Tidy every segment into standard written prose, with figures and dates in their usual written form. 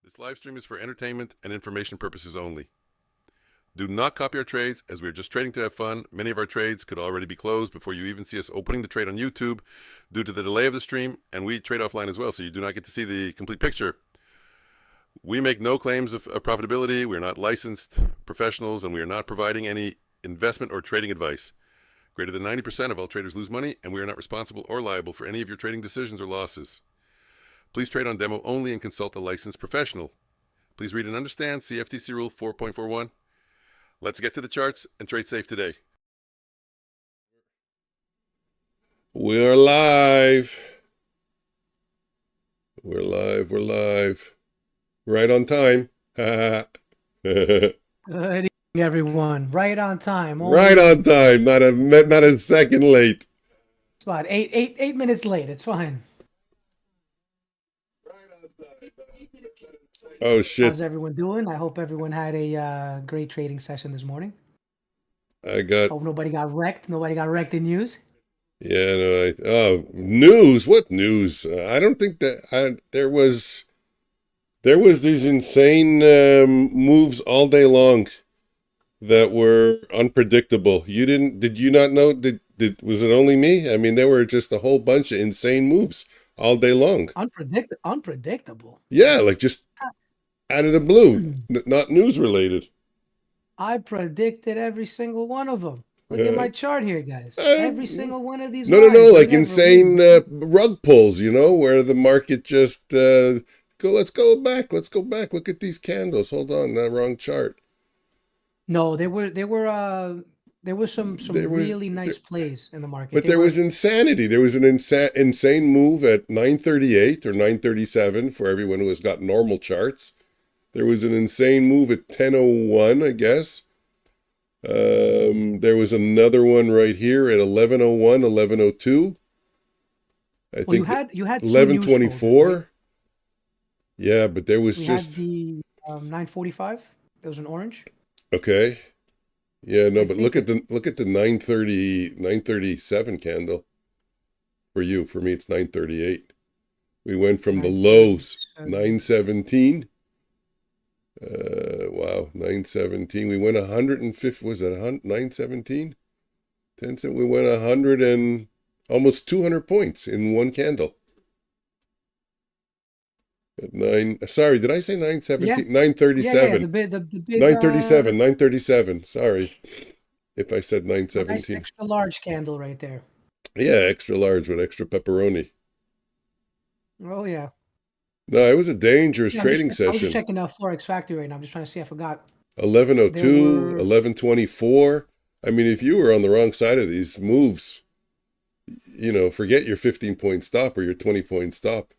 This live stream is for entertainment and information purposes only. Do not copy our trades, as we are just trading to have fun. Many of our trades could already be closed before you even see us opening the trade on YouTube due to the delay of the stream, and we trade offline as well, so you do not get to see the complete picture. We make no claims of profitability. We are not licensed professionals, and we are not providing any investment or trading advice. Greater than 90% of all traders lose money, and we are not responsible or liable for any of your trading decisions or losses. Please trade on demo only and consult a licensed professional. Please read and understand CFTC Rule 4.41. Let's get to the charts and trade safe today. We're live. We're live. Right on time. Good evening, everyone. Right on time. Right on time. Not a second late. It's about eight minutes late. It's fine. Oh shit! How's everyone doing? I hope everyone had a great trading session this morning. Hope nobody got wrecked. Nobody got wrecked in news. Yeah, no. News. What news? I don't think that there was these insane moves all day long that were unpredictable. Did you not know? Was it only me? I mean, there were just a whole bunch of insane moves all day long. Unpredictable. Yeah, like just out of the blue, not news related. I predicted every single one of them. Look at my chart here, guys. Every single one of these. No, like insane rug pulls, where the market just let's go back. Look at these candles. Hold on, that wrong chart. No, there were some really nice plays in the market. But there was insanity. There was an insane move at 938 or 937 for everyone who has got normal charts. There was an insane move at 1001, I guess. There was another one right here at 1101, 1102. I think you had 1124. Right? Yeah, but there was had the 945. There was an orange. Okay. Yeah, no, but look at the 937 candle. For you, for me, it's 938. We went from the lows 917. Wow, 917. We went 150. Was it 917? 10 cent. We went 100 and almost 200 points in one candle. At 9. Sorry, did I say 917? Yeah. 937. Yeah, the big 937. 937. Sorry, if I said 917. Nice extra large candle right there. Yeah, extra large with extra pepperoni. Oh yeah. No, it was a dangerous trading session. I was just checking out Forex Factory right now. I'm just trying to see. I forgot. 1102, 1124. I mean, if you were on the wrong side of these moves, forget your 15-point stop or your 20-point stop.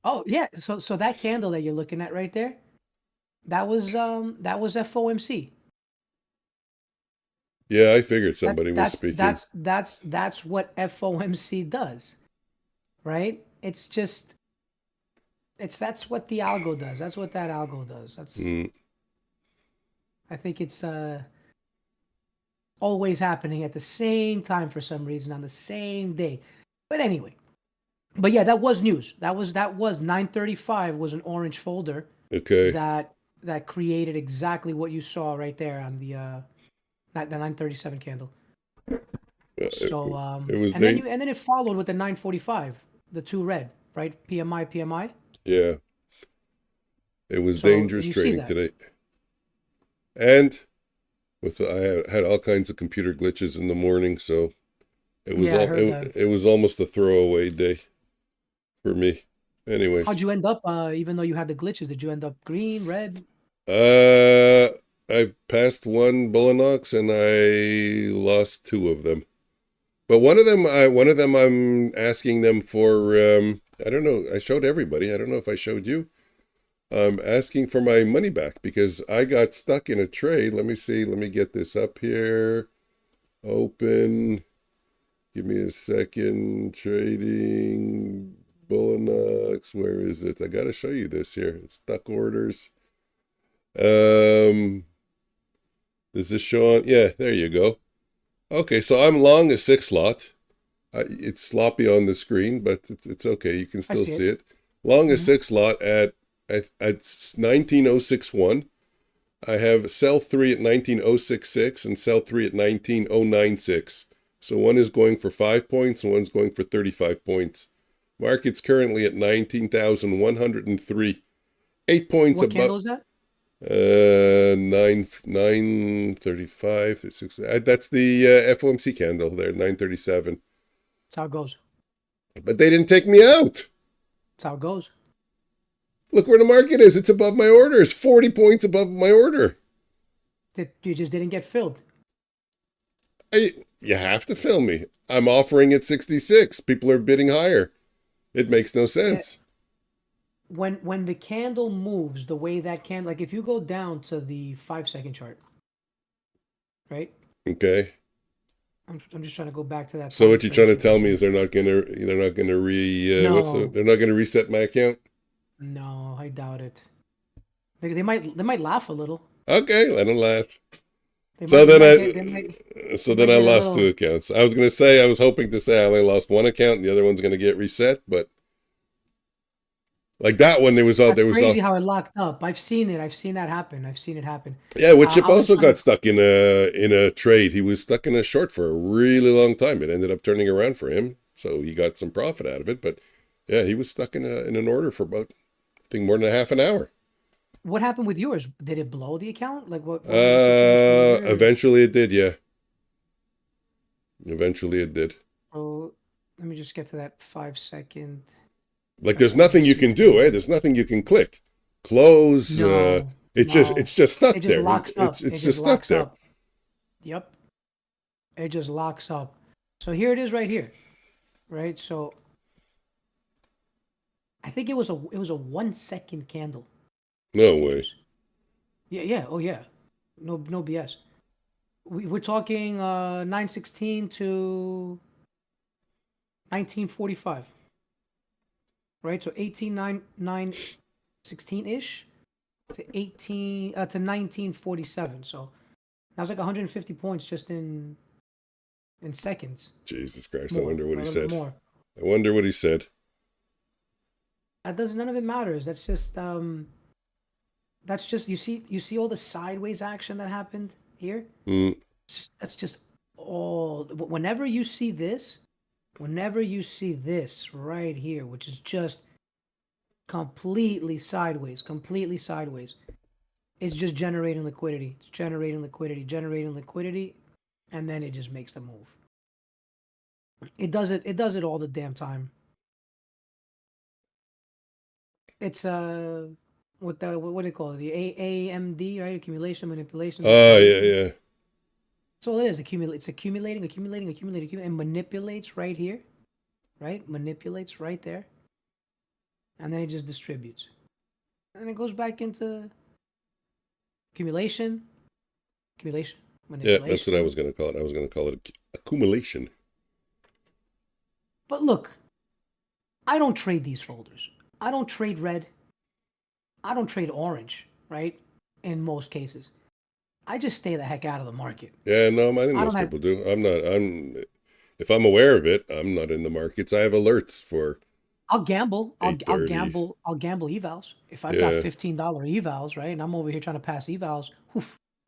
Oh yeah, so that candle that you're looking at right there, that was FOMC. Yeah, I figured somebody was speaking. That's what FOMC does, right? That's what the algo does. That's what that algo does. I think it's always happening at the same time for some reason on the same day. But anyway. But yeah, that was news. That was 935 was an orange folder. Okay. That created exactly what you saw right there on the 937 candle. So it was and then it followed with the 945, the two red, right? PMI. Yeah. It was dangerous trading today. And I had all kinds of computer glitches in the morning, so it was it was almost a throwaway day for me. Anyways. How'd you end up, even though you had the glitches? Did you end up green, red? I passed one Bulenox and I lost two of them. But one of them I'm asking them for, I don't know, I showed everybody. I don't know if I showed you. I'm asking for my money back because I got stuck in a trade. Let me see. Let me get this up here. Open. Give me a second. Trading. Bulenox, where is it? I gotta show you this here. Stuck orders. Does this show on? Yeah, there you go. Okay, so I'm long a 6 lot. It's sloppy on the screen, but it's okay. You can still see it. Long a 6 lot at at 19061. I have sell 3 at 19066 and sell 3 at 19096. So one is going for 5 points and one's going for 35 points. Market's currently at 19,103. 8 points What above. candle is that? 935, 36. That's the FOMC candle there, 937. That's how it goes. But they didn't take me out. That's how it goes. Look where the market is. It's above my order. It's 40 points above my order. You just didn't get filled. You have to fill me. I'm offering at 66. People are bidding higher. It makes no sense. When the candle moves the way that candle, like if you go down to the 5-second chart, right? Okay. I'm just trying to go back to that. So what you're trying to tell me is they're not gonna No. they're not gonna reset my account? No, I doubt it. They might laugh a little. Okay, let them laugh. They So might- then they might- I lost 2 accounts. I was hoping to say I only lost 1 account and the other one's gonna get reset, but like that one, That's crazy how it locked up. I've seen it. I've seen that happen. Yeah, Woodchip I was also trying got stuck in a trade. He was stuck in a short for a really long time. It ended up turning around for him, so he got some profit out of it. But yeah, he was stuck in an order for about, I think, more than a half an hour. What happened with yours? Did it blow the account? Like what? Eventually it did. Yeah. Eventually it did. So let me just get to that 5-second. Like there's nothing you can do, eh? There's nothing you can click, close. No, it's no. just stuck It just there. locks up. It's just stuck locks there. up. Yep. It just locks up. So here it is right here. Right? So I think it was a 1-second candle. No way. Yeah. Oh yeah. No BS. We're talking 916 to 1945. Right? So 916-ish to 1947. So that was like 150 points just in seconds. Jesus Christ! More, I wonder what he said. more. I wonder what he said. None of it matters. That's just you see all the sideways action that happened here. That's just all. Whenever you see this right here, which is just completely sideways, it's just generating liquidity. It's generating liquidity, and then it just makes the move. It does it all the damn time. It's what do they call it? The AMD, right? Accumulation, manipulation. Oh yeah. That's all it is. It's accumulating, and manipulates right here, right? Manipulates right there, and then it just distributes, and it goes back into accumulation, manipulation. Yeah, that's what I was going to call it. I was going to call it accumulation. But look, I don't trade these folders. I don't trade red. I don't trade orange, right? In most cases. I just stay the heck out of the market. Yeah, no, I think most people do. If I'm aware of it, I'm not in the markets. I have alerts for. I'll gamble. I'll gamble evals. If I've got $15 evals, right? And I'm over here trying to pass evals,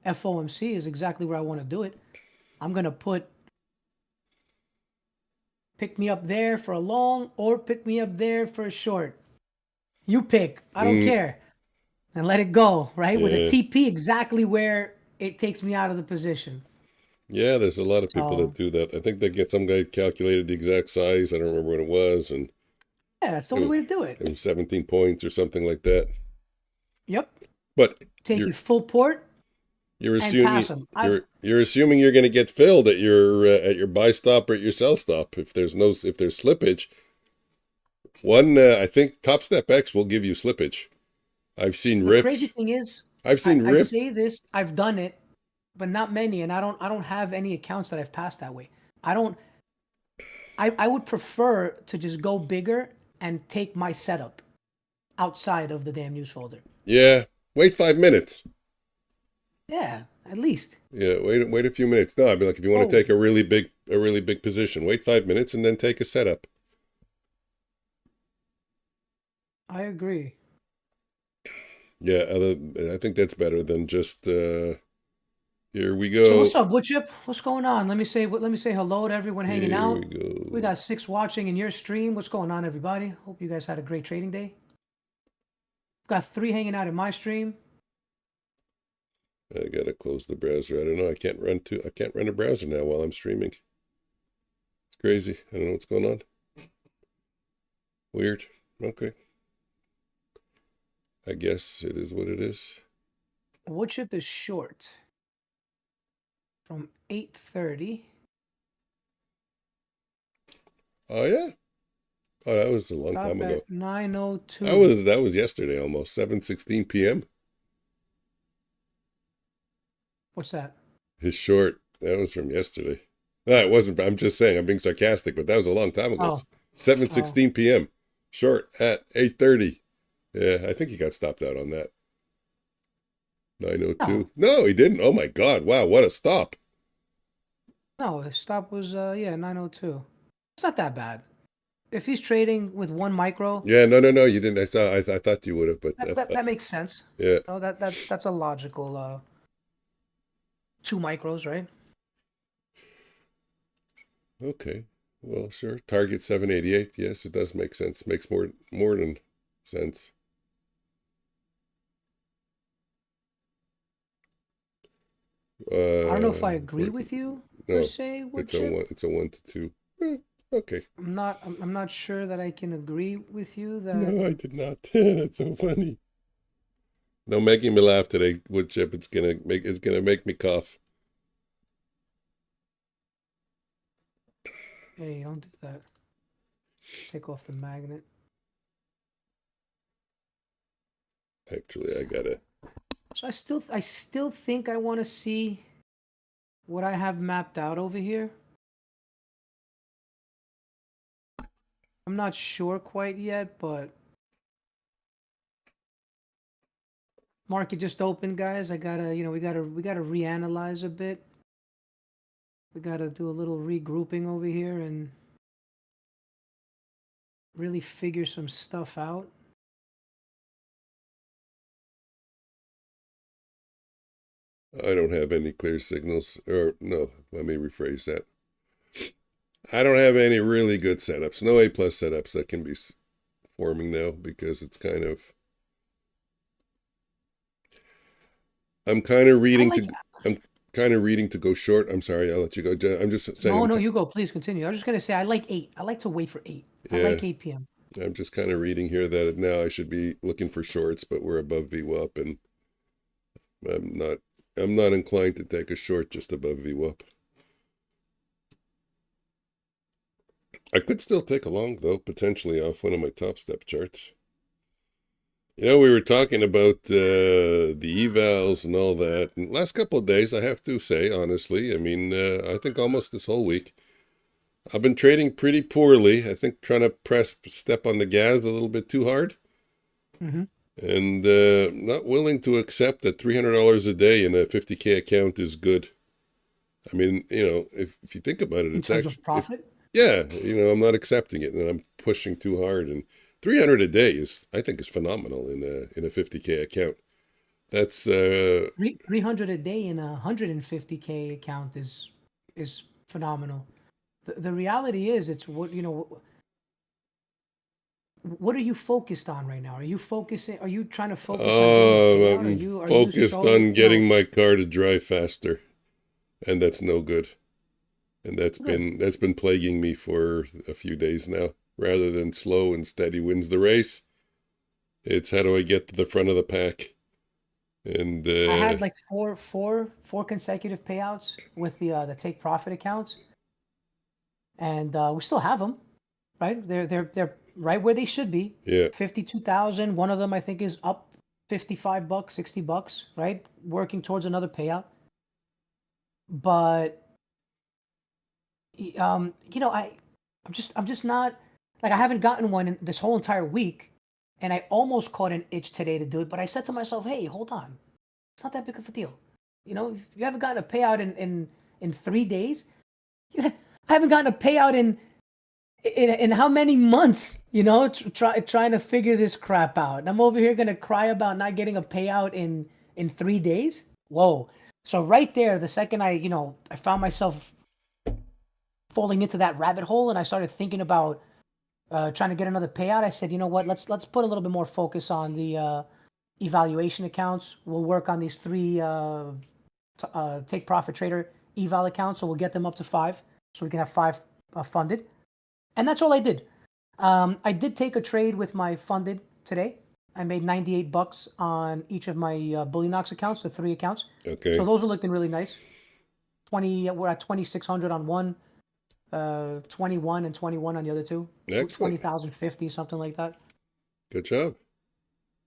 FOMC is exactly where I want to do it. I'm going to pick me up there for a long or pick me up there for a short. You pick. I don't care. And let it go, right? With a TP exactly where it takes me out of the position. Yeah, there's a lot of people that do that. I think some guy calculated the exact size. I don't remember what it was. And yeah, that's the only way to do it. It was 17 points or something like that. Yep. But take your full port. You're assuming you're assuming you're going to get filled at your buy stop or at your sell stop if there's slippage. I think Topstep X will give you slippage. I've seen rips. The crazy thing is, I've seen rips. I say this, I've done it, but not many, and I don't have any accounts that I've passed that way. I would prefer to just go bigger and take my setup outside of the damn news folder. Yeah, wait 5 minutes. Yeah, at least. Yeah, wait a few minutes. No, I'd be like, if you want to take a really big position, wait 5 minutes and then take a setup. I agree. Yeah, I think that's better than just here we So go. what's up, Woodchip? What's going on? Let me say hello to everyone hanging Here we out. We go. got 6 watching in your stream. What's going on, everybody? Hope you guys had a great trading day. Got 3 hanging out in my stream. I gotta close the browser. I don't know. I can't run a browser now while I'm streaming. It's crazy. I don't know what's going on. Weird. Okay. I guess it is what it is. Woodchip is short from 8:30. Oh yeah. Oh, that was a long Stop time ago. at 9:02. That was yesterday almost. 7:16 p.m. What's that? His short. That was from yesterday. No, it wasn't. I'm just saying. I'm being sarcastic, but that was a long time ago. Oh, 7:16 p.m. Short at 8:30. Yeah, I think he got stopped out on that. 9:02. No, he didn't. Oh my God! Wow, what a stop! no, the stop was 9:02. It's not that bad. If he's trading with 1 micro, Yeah, no, you didn't. I thought you would have, but that makes sense. yeah. No, that's a logical 2 micros, right? Okay. Well, sure. Target 788. Yes, it does make sense. Makes more than sense. I don't know if I agree with you per No, se, it's a Woodchip. It's a 1 to 2. Okay. I'm not sure that I can agree with you that No, I did not. That's so funny. No, making me laugh today, wood chip. It's gonna make me cough. hey, don't do that. Take off the magnet. Actually, I gotta. So I still think I want to see what I have mapped out over here. I'm not sure quite yet, but market just opened, guys. I gotta, we gotta reanalyze a bit. We gotta do a little regrouping over here and really figure some stuff out. I don't have any clear signals, or no, let me rephrase that. I don't have any really good setups. No A plus setups that can be forming now because it's kind of. I'm kind of reading to. I'm kind of reading to go short. I'm sorry, I'll let you go. I'm just saying. No, you go. Please continue. I was just gonna say I like 8. I like to wait for 8. I Yeah, like 8 p.m. I'm just kind of reading here that now I should be looking for shorts, but we're above VWAP, and I'm not. I'm not inclined to take a short just above VWAP. I could still take a long though, potentially off one of my top step charts. We were talking about the evals and all that. And last couple of days, I have to say, honestly, I mean, I think almost this whole week, I've been trading pretty poorly. I think trying to step on the gas a little bit too hard. Mm-hmm. And not willing to accept that $300 a day in a 50K account is good. I mean, if you think about it, In it's terms of actually, profit, yeah, I'm not accepting it, and I'm pushing too hard. And 300 a day I think, is phenomenal in a 50K account. That's 300 a day in a 150K account is phenomenal. The reality is, it's what what are you focused on right now? Are you focusing? Are you trying to focus on getting a payout? I'm Are you focused so on getting my car to drive faster, and that's no good. And good? that's been plaguing me for a few days now. Rather than slow and steady wins the race, it's how do I get to the front of the pack? And I had like four consecutive payouts with the take profit accounts, and we still have them, right? They're right where they should be. yeah, 52,000. One of them I think is up $55, $60, right? Working towards another payout. But I'm just not, like, I haven't gotten one in this whole entire week, and I almost caught an itch today to do it. But I said to myself, hey, hold on, it's not that big of a deal. If you haven't gotten a payout in 3 days, I haven't gotten a payout in in how many months, trying to figure this crap out. And I'm over here gonna cry about not getting a payout in 3 days. Whoa. So right there, the second I found myself falling into that rabbit hole and I started thinking about trying to get another payout, I said, you know what, let's put a little bit more focus on the evaluation accounts. We'll work on these three take profit trader eval accounts, so we'll get them up to 5, so we can have 5 funded. And that's all I did. I did take a trade with my funded today. I made $98 on each of my Bulenox accounts, the 3 accounts. Okay. So those are looking really nice. We're at 2,600 on one, 21 and 21 on the other two. Excellent. 20,050, something like that. Good job.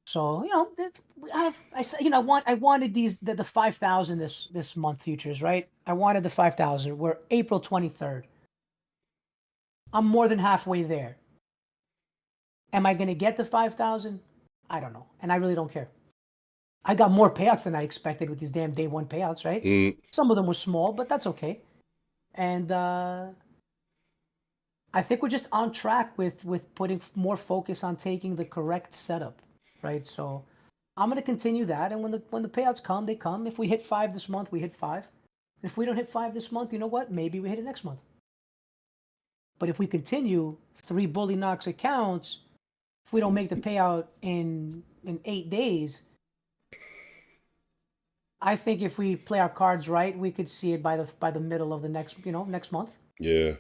So I wanted the 5,000 this month futures, right? I wanted the 5,000. We're April 23rd. I'm more than halfway there. Am I going to get the 5,000? I don't know, and I really don't care. I got more payouts than I expected with these damn day one payouts, right? Some of them were small, but that's okay. And I think we're just on track with putting more focus on taking the correct setup, right? So I'm going to continue that, and when the payouts come, they come. If we hit 5 this month, we hit 5. If we don't hit 5 this month, you know what? Maybe we hit it next month. But if we continue 3 Bulenox accounts, if we don't make the payout in 8 days, I think if we play our cards right, we could see it by the middle of the next month. Yeah.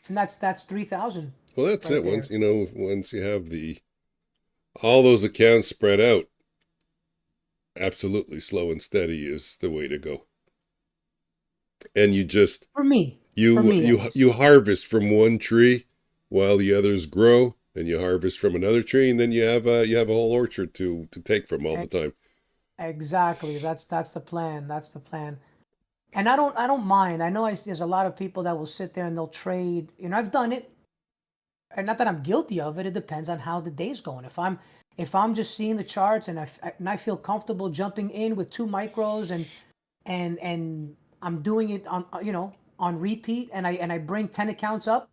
And that's 3,000. Well, that's right it. Once you have all those accounts spread out, absolutely slow and steady is the way to go. And you just for me you harvest from one tree while the others grow, and you harvest from another tree, and then you have a whole orchard to take from all the time. Exactly. That's the plan. That's the plan. And I don't mind. I know there's a lot of people that will sit there and they'll trade. I've done it. And not that I'm guilty of it. It depends on how the day's going. If I'm just seeing the charts and I feel comfortable jumping in with 2 micros and I'm doing it on repeat and I bring 10 accounts up,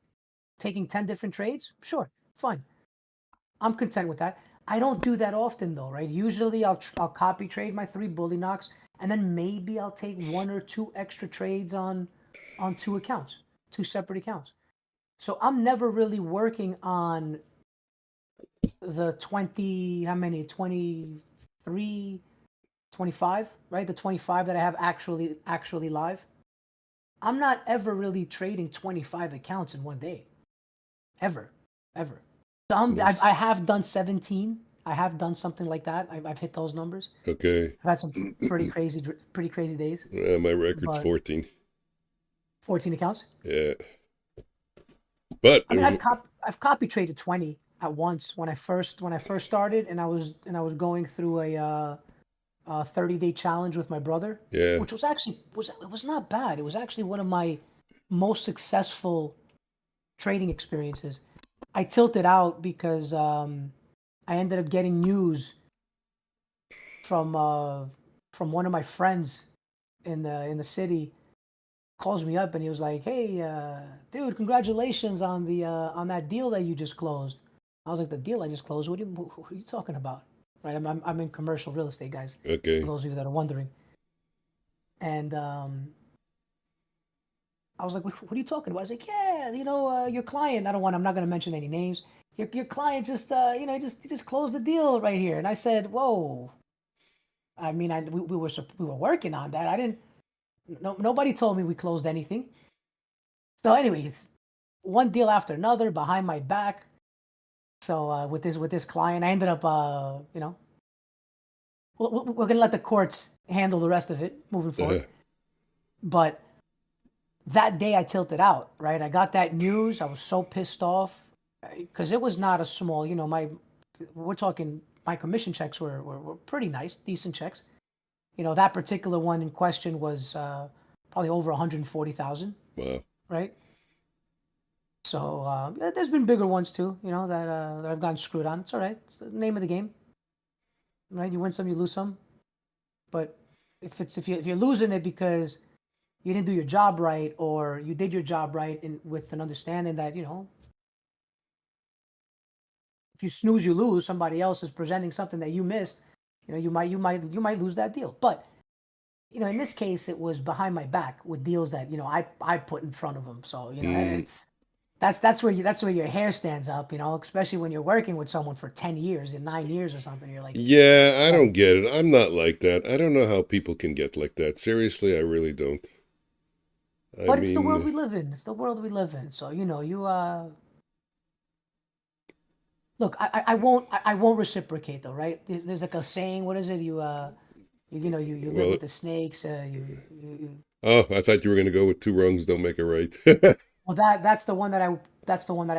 taking 10 different trades, sure, fine. I'm content with that. I don't do that often though, right? Usually I'll copy trade my 3 Bulenox and then maybe I'll take 1 or 2 extra trades on 2 accounts, 2 separate accounts. So I'm never really working on the 23, 25, right? The 25 that I have actually live. I'm not ever really trading 25 accounts in one day. Ever. So I have done 17. I have done something like that. I've hit those numbers. Okay. I've had some pretty crazy days. My record's 14. 14 accounts? Yeah. But I mean, I've copy traded 20 at once when I first started, and I was going through a 30-day challenge with my brother. Yeah. Which was actually it was not bad. It was actually one of my most successful trading experiences. I tilted out because I ended up getting news from one of my friends in the city. Calls me up and he was like, "Hey, dude, congratulations on that deal that you just closed." I was like, "The deal I just closed? What are you talking about?" Right? I'm in commercial real estate, guys. Okay. For those of you that are wondering. And I was like, "What are you talking about?" I was like, "Yeah, your client. I'm not going to mention any names. Your client just just closed the deal right here." And I said, "Whoa." I mean, we were working on that. I didn't. Nobody told me we closed anything. So anyways, one deal after another behind my back. So with this client, I ended up we're gonna let the courts handle the rest of it moving forward. But that day I tilted out, right? I got that news. I was so pissed off because it was not a small, we're talking, my commission checks were pretty nice, decent checks. That particular one in question was probably over 140,000. Wow. Right. So there's been bigger ones too, that I've gotten screwed on. It's all right. It's the name of the game. Right. You win some, you lose some. But if you're losing it because you didn't do your job right, or you did your job right with an understanding that, if you snooze, you lose. Somebody else is presenting something that you missed. You might lose that deal. But in this case, it was behind my back with deals that I put in front of them. So it's that's where your hair stands up. Especially when you're working with someone for 10 years and 9 years or something. You're like, Yeah, I oh. don't get it. I'm not like that. I don't know how people can get like that. Seriously, I really don't. I But it's the world mean, we live in. It's the world we live in. So you look. I won't reciprocate though, right? There's like a saying. What is it? You live well, with the snakes. You oh, I thought you were going to go with two wrongs don't make a right. Well, that's the one that I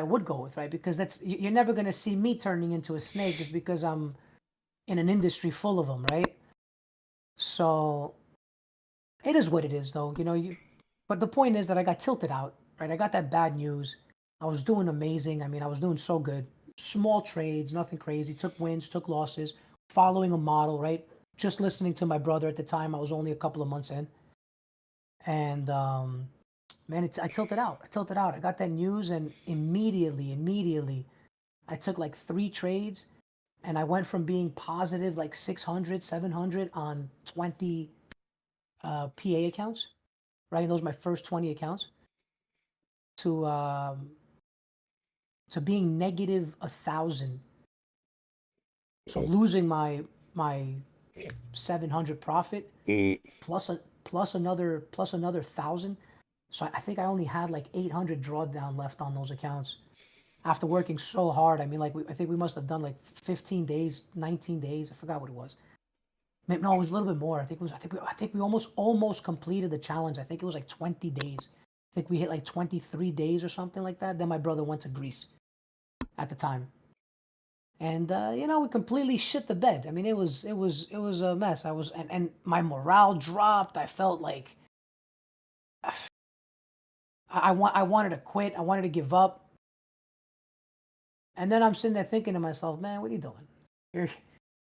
would go with, right? Because you're never gonna see me turning into a snake just because I'm in an industry full of them, right? So it is what it is, though. But the point is that I got tilted out, right? I got that bad news. I was doing amazing. I mean, I was doing so good. Small trades, nothing crazy. Took wins, took losses, following a model, right? Just listening to my brother at the time. I was only a couple of months in, and man, I tilted out. I tilted out. I got that news, and immediately, I took like 3 trades, and I went from being positive like 600, 700 on 20 PA accounts, right? Those are my first 20 accounts, to being negative 1,000. So losing my 700 profit Mm, plus another 1,000. So I think I only had like 800 drawdown left on those accounts after working so hard. I mean, like I think we must have done like 15 days, 19 days. I forgot what it was. No, it was a little bit more. I think we almost completed the challenge. I think it was like 20 days. I think we hit like 23 days or something like that. Then my brother went to Greece at the time, and we completely shit the bed. I mean, it was a mess. And my morale dropped. I felt like I wanted to quit. I wanted to give up. And then I'm sitting there thinking to myself, man, what are you doing?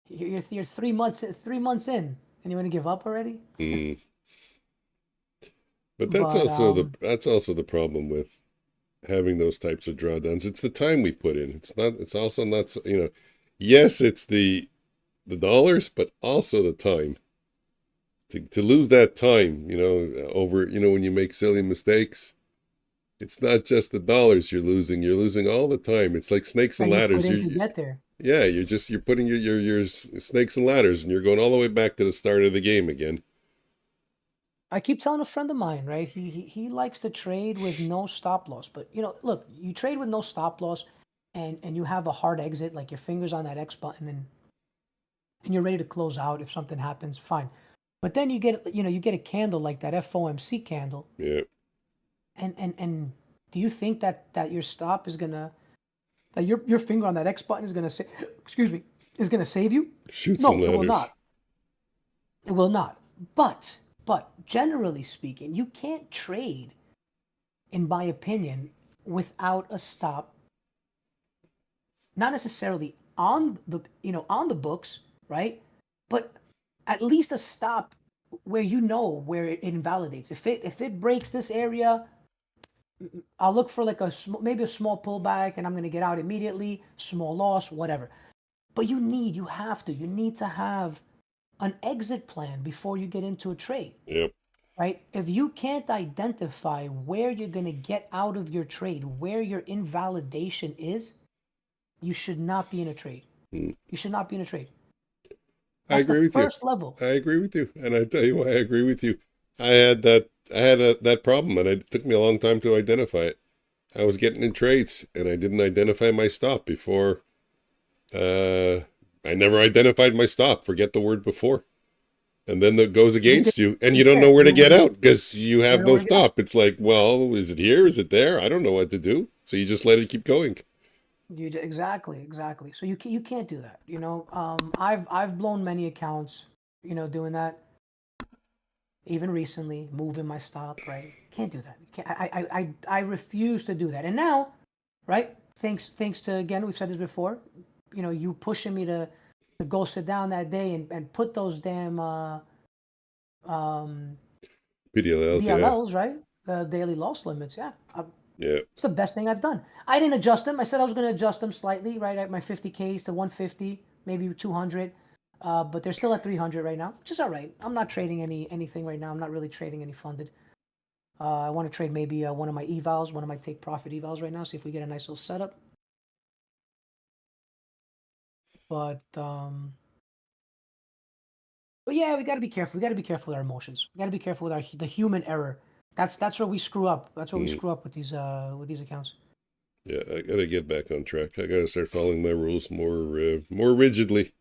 You're 3 months in, and you want to give up already? mm. But that's But also the problem with having those types of drawdowns. It's the time we put in. It's also not yes, it's the dollars, but also the time. To lose that time, over, when you make silly mistakes, it's not just the dollars you're losing all the time. It's like snakes and that you put ladders. in to get there. Yeah, you're putting your snakes and ladders, and you're going all the way back to the start of the game again. I keep telling a friend of mine, right? He likes to trade with no stop loss. But look, you trade with no stop loss, and you have a hard exit, like your fingers on that X button, and you're ready to close out if something happens, fine. But then you get a candle like that FOMC candle, Yeah, and do you think that your stop is gonna that your finger on that X button is gonna say, excuse me, is gonna save you? shoots and No, it will ladders. not. It will not. But generally speaking, you can't trade, in my opinion, without a stop. Not necessarily on the books, right? But at least a stop where it invalidates. If it breaks this area, I'll look for like maybe a small pullback, and I'm gonna get out immediately. Small loss, whatever. But you need to have an exit plan before you get into a trade. Yep. Right? If you can't identify where you're going to get out of your trade, where your invalidation is, you should not be in a trade. Mm. You should not be in a trade. I That's the agree with you. first level. I agree with you, and I tell you why I agree with you. I had that problem, and it took me a long time to identify it. I was getting in trades, and I didn't identify my stop before. Uh, I never identified my stop. Forget the word before. And then it goes You just against you, and you get don't know there. where You to don't know get where to out because you you have don't know no where to get out. stop. It's like, well, is it here? Is it there? I don't know what to do. So you just let it keep going. Exactly. So you can't do that. I've blown many accounts. Doing that. Even recently, moving my stop. Right. Can't do that. Can't, I refuse to do that. And now, right? Thanks to, again, we've said this before. You pushing me to go sit down that day and put those damn um PDLLs, yeah. DLLs, right? The daily loss limits. Yeah. Yeah. It's the best thing I've done. I didn't adjust them. I said I was going to adjust them slightly, right at my 50Ks to 150, maybe 200. But they're still at 300 right now, which is all right. I'm not trading anything right now. I'm not really trading any funded. I want to trade maybe one of my evals, one of my take profit evals right now. See if we get a nice little setup. But yeah, we got to be careful. We got to be careful with our emotions. We got to be careful with the human error. That's where we screw up. That's where we screw up with these accounts. Yeah, I gotta get back on track. I gotta start following my rules more rigidly.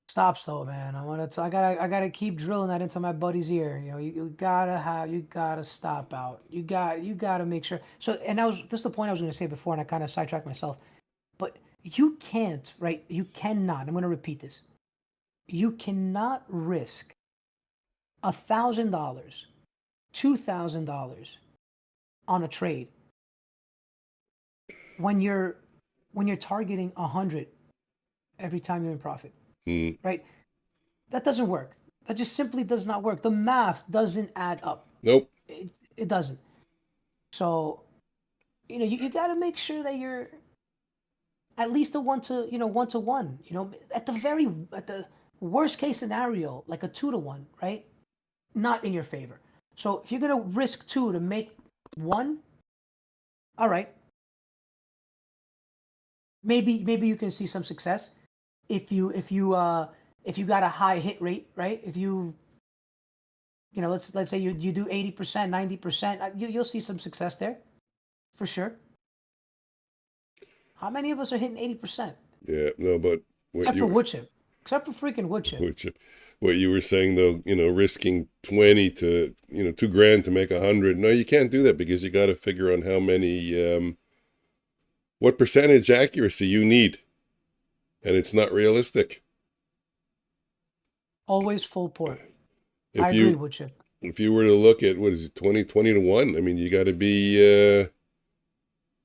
Stops though, man. I gotta keep drilling that into my buddy's ear. You know, you gotta stop out. You gotta make sure. So, and this is the point I was gonna say before, and I kind of sidetracked myself. But you can't, right? You cannot. I'm gonna repeat this. You cannot risk $1,000, $2,000 on a trade when you're targeting 100 every time you're in profit, right? That doesn't work. That just simply does not work. The math doesn't add up. Nope. It doesn't. So, you got to make sure that you're at least a 1-to-1. At the worst case scenario, like a 2-to-1, right? Not in your favor. So if you're gonna risk 2 to make 1, all right. Maybe you can see some success if you got a high hit rate, right? If let's say you do 80%, 90%, you'll see some success there, for sure. How many of us are hitting 80%? Yeah, no, but except for wood chip, except for freaking wood chip. Wood chip. What you were saying though, risking 20 to $2,000 to make 100. No, you can't do that because you got to figure on how many, what percentage accuracy you need, and it's not realistic. Always full port. I agree, wood chip. If you were to look at what is it, 20 to 1, I mean, you got to be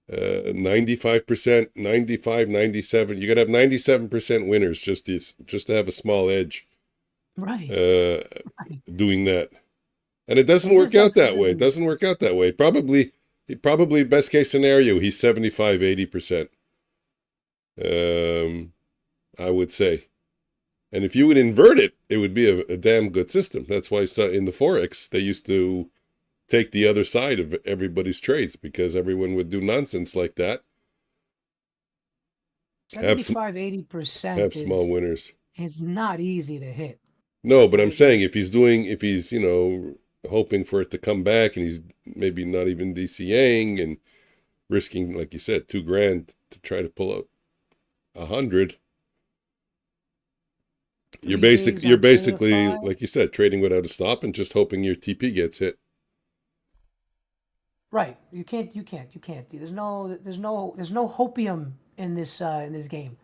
95%, 95, 97. You got to have 97% winners just to have a small edge. Right. Doing that, and it doesn't work out that way. It doesn't work out that way. Probably best case scenario, he's 75, 80%. I would say. And if you would invert it, it would be a damn good system. That's why in the forex they used to take the other side of everybody's trades, because everyone would do nonsense like that. 75, 80% have small winners. It's not easy to hit. No, but I'm saying if he's hoping for it to come back, and he's maybe not even DCAing and risking, like you said, $2,000 to try to pull out 100. You're basically, like you said, trading without a stop and just hoping your TP gets hit. Right. You can't. There's no hopium in this game.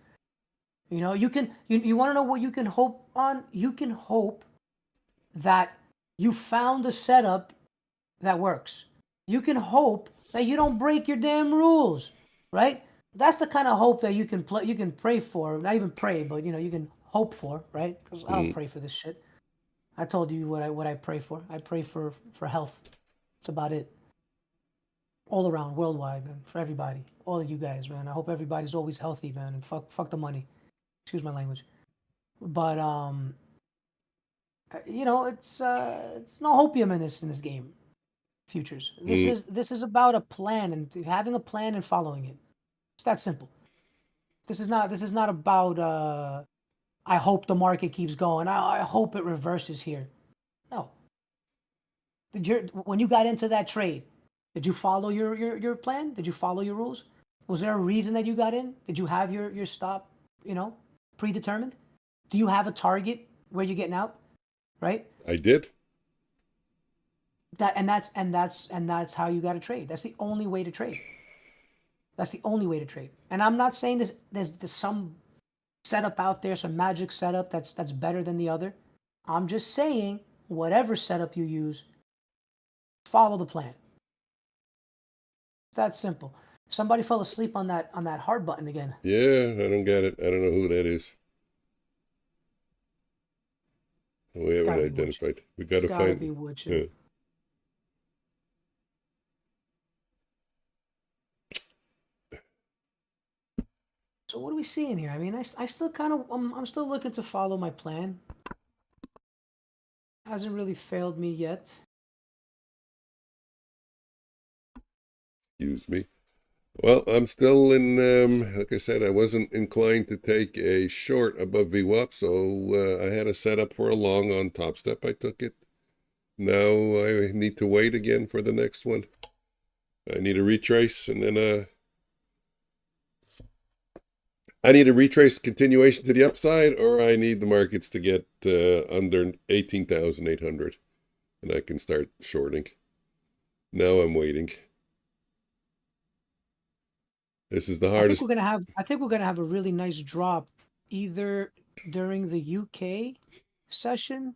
You want to know what you can hope on? You can hope that you found a setup that works. You can hope that you don't break your damn rules, right? That's the kind of hope that you can pray for. Not even pray, but you can hope for, right? Because I don't pray for this shit. I told you what I pray for. I pray for health. That's about it. All around, worldwide, man, for everybody, all of you guys, man. I hope everybody's always healthy, man, and fuck the money. Excuse my language, but it's no hopium in this game. Futures. This is about a plan and having a plan and following it. It's that simple. This is not about I hope the market keeps going. I hope it reverses here. No. When you got into that trade, did you follow your plan? Did you follow your rules? Was there a reason that you got in? Did you have your stop, predetermined? Do you have a target where you're getting out? Right? I did. That's how you got to trade. That's the only way to trade. That's the only way to trade. And I'm not saying there's some setup out there, some magic setup that's better than the other. I'm just saying whatever setup you use, follow the plan. It's that simple. Somebody fell asleep on that hard button again. Yeah, I don't get it. I don't know who that is. We haven't Gotta be wood chip. identified. We got to Gotta be find. wood chip. So what are we seeing here? I mean, I still kind of, I'm still looking to follow my plan. Hasn't really failed me yet. Excuse me. Well, I'm still in, like I said, I wasn't inclined to take a short above VWAP, so I had a setup for a long on topstep. I took it. Now I need to wait again for the next one. I need a retrace, and then I need a retrace continuation to the upside, or I need the markets to get under 18,800, and I can start shorting. Now I'm waiting. This is the hardest. I think we're gonna have a really nice drop either during the UK session.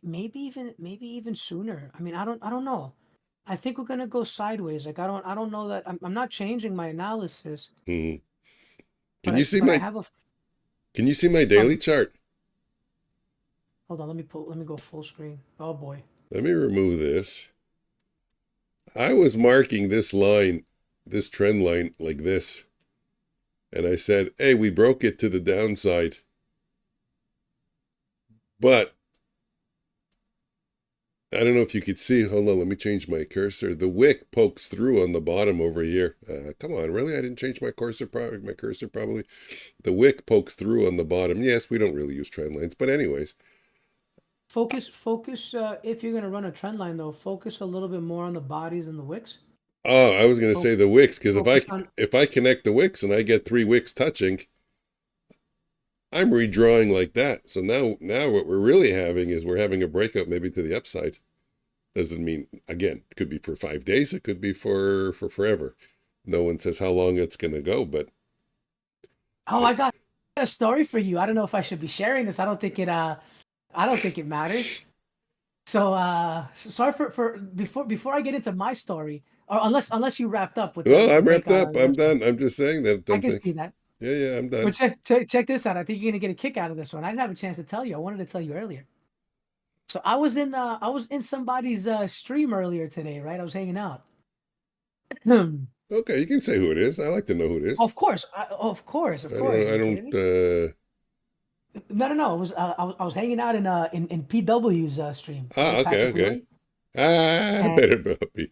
Maybe even sooner. I mean, I don't know. I think we're gonna go sideways. Like I don't know that I'm not changing my analysis, Hmm. but Can you see I my have a Can you see my daily chart? hold on, let me go full screen. Oh boy. Let me remove this. I was marking this line, this trend line like this. And I said, hey, we broke it to the downside. But I don't know if you could see. Hold on, let me change my cursor. The wick pokes through on the bottom over here. Come on, really? I didn't change my cursor. Probably. The wick pokes through on the bottom. Yes, we don't really use trend lines, but anyways. Focus. If you're gonna run a trend line though, focus a little bit more on the bodies and the wicks. Oh, I was going to say the wicks, because Focus on. if I connect the wicks and I get 3 wicks touching, I'm redrawing like that. So now what we're really having is we're having a breakup maybe to the upside. Doesn't mean, again, it could be for 5 days, it could be for forever. No one says how long it's going to go, but Oh, I got a story for you. I don't know if I should be sharing this. I don't think it matters. So sorry for before I get into my story, or unless you wrapped up with well, the I'm wrapped breakout up. on I'm yesterday. done. I'm just saying that. I Don't can think. see that. Yeah, I'm done. But check this out. I think you're gonna get a kick out of this one. I didn't have a chance to tell you. I wanted to tell you earlier. So I was in somebody's stream earlier today, right? I was hanging out. Okay, you can say who it is. I like to know who it is. Of course, of course, of I course. don't. Are I you kidding me? don't. No. It was I was hanging out in PW's stream, right? Okay, Patrick okay. Wheelie, and Better not be.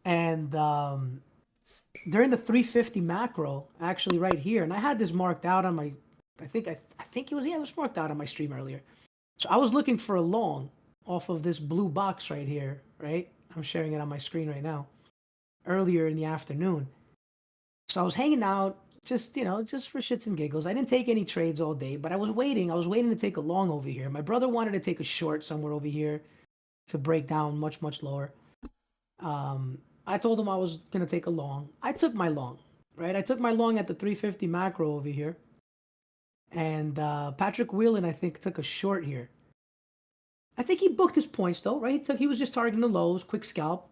and during the 350 macro, actually right here, and I had this marked out on my, I think it was marked out on my stream earlier. So I was looking for a long off of this blue box right here, right? I'm sharing it on my screen right now. Earlier in the afternoon, so I was hanging out, just just for shits and giggles. I didn't take any trades all day, but I was waiting. I was waiting to take a long over here. My brother wanted to take a short somewhere over here to break down much lower. I told him I was gonna take a long. I took my long, right? I took my long at the 350 macro over here, and Patrick Whelan I think took a short here. I think he booked his points though, right? He was just targeting the lows, quick scalp,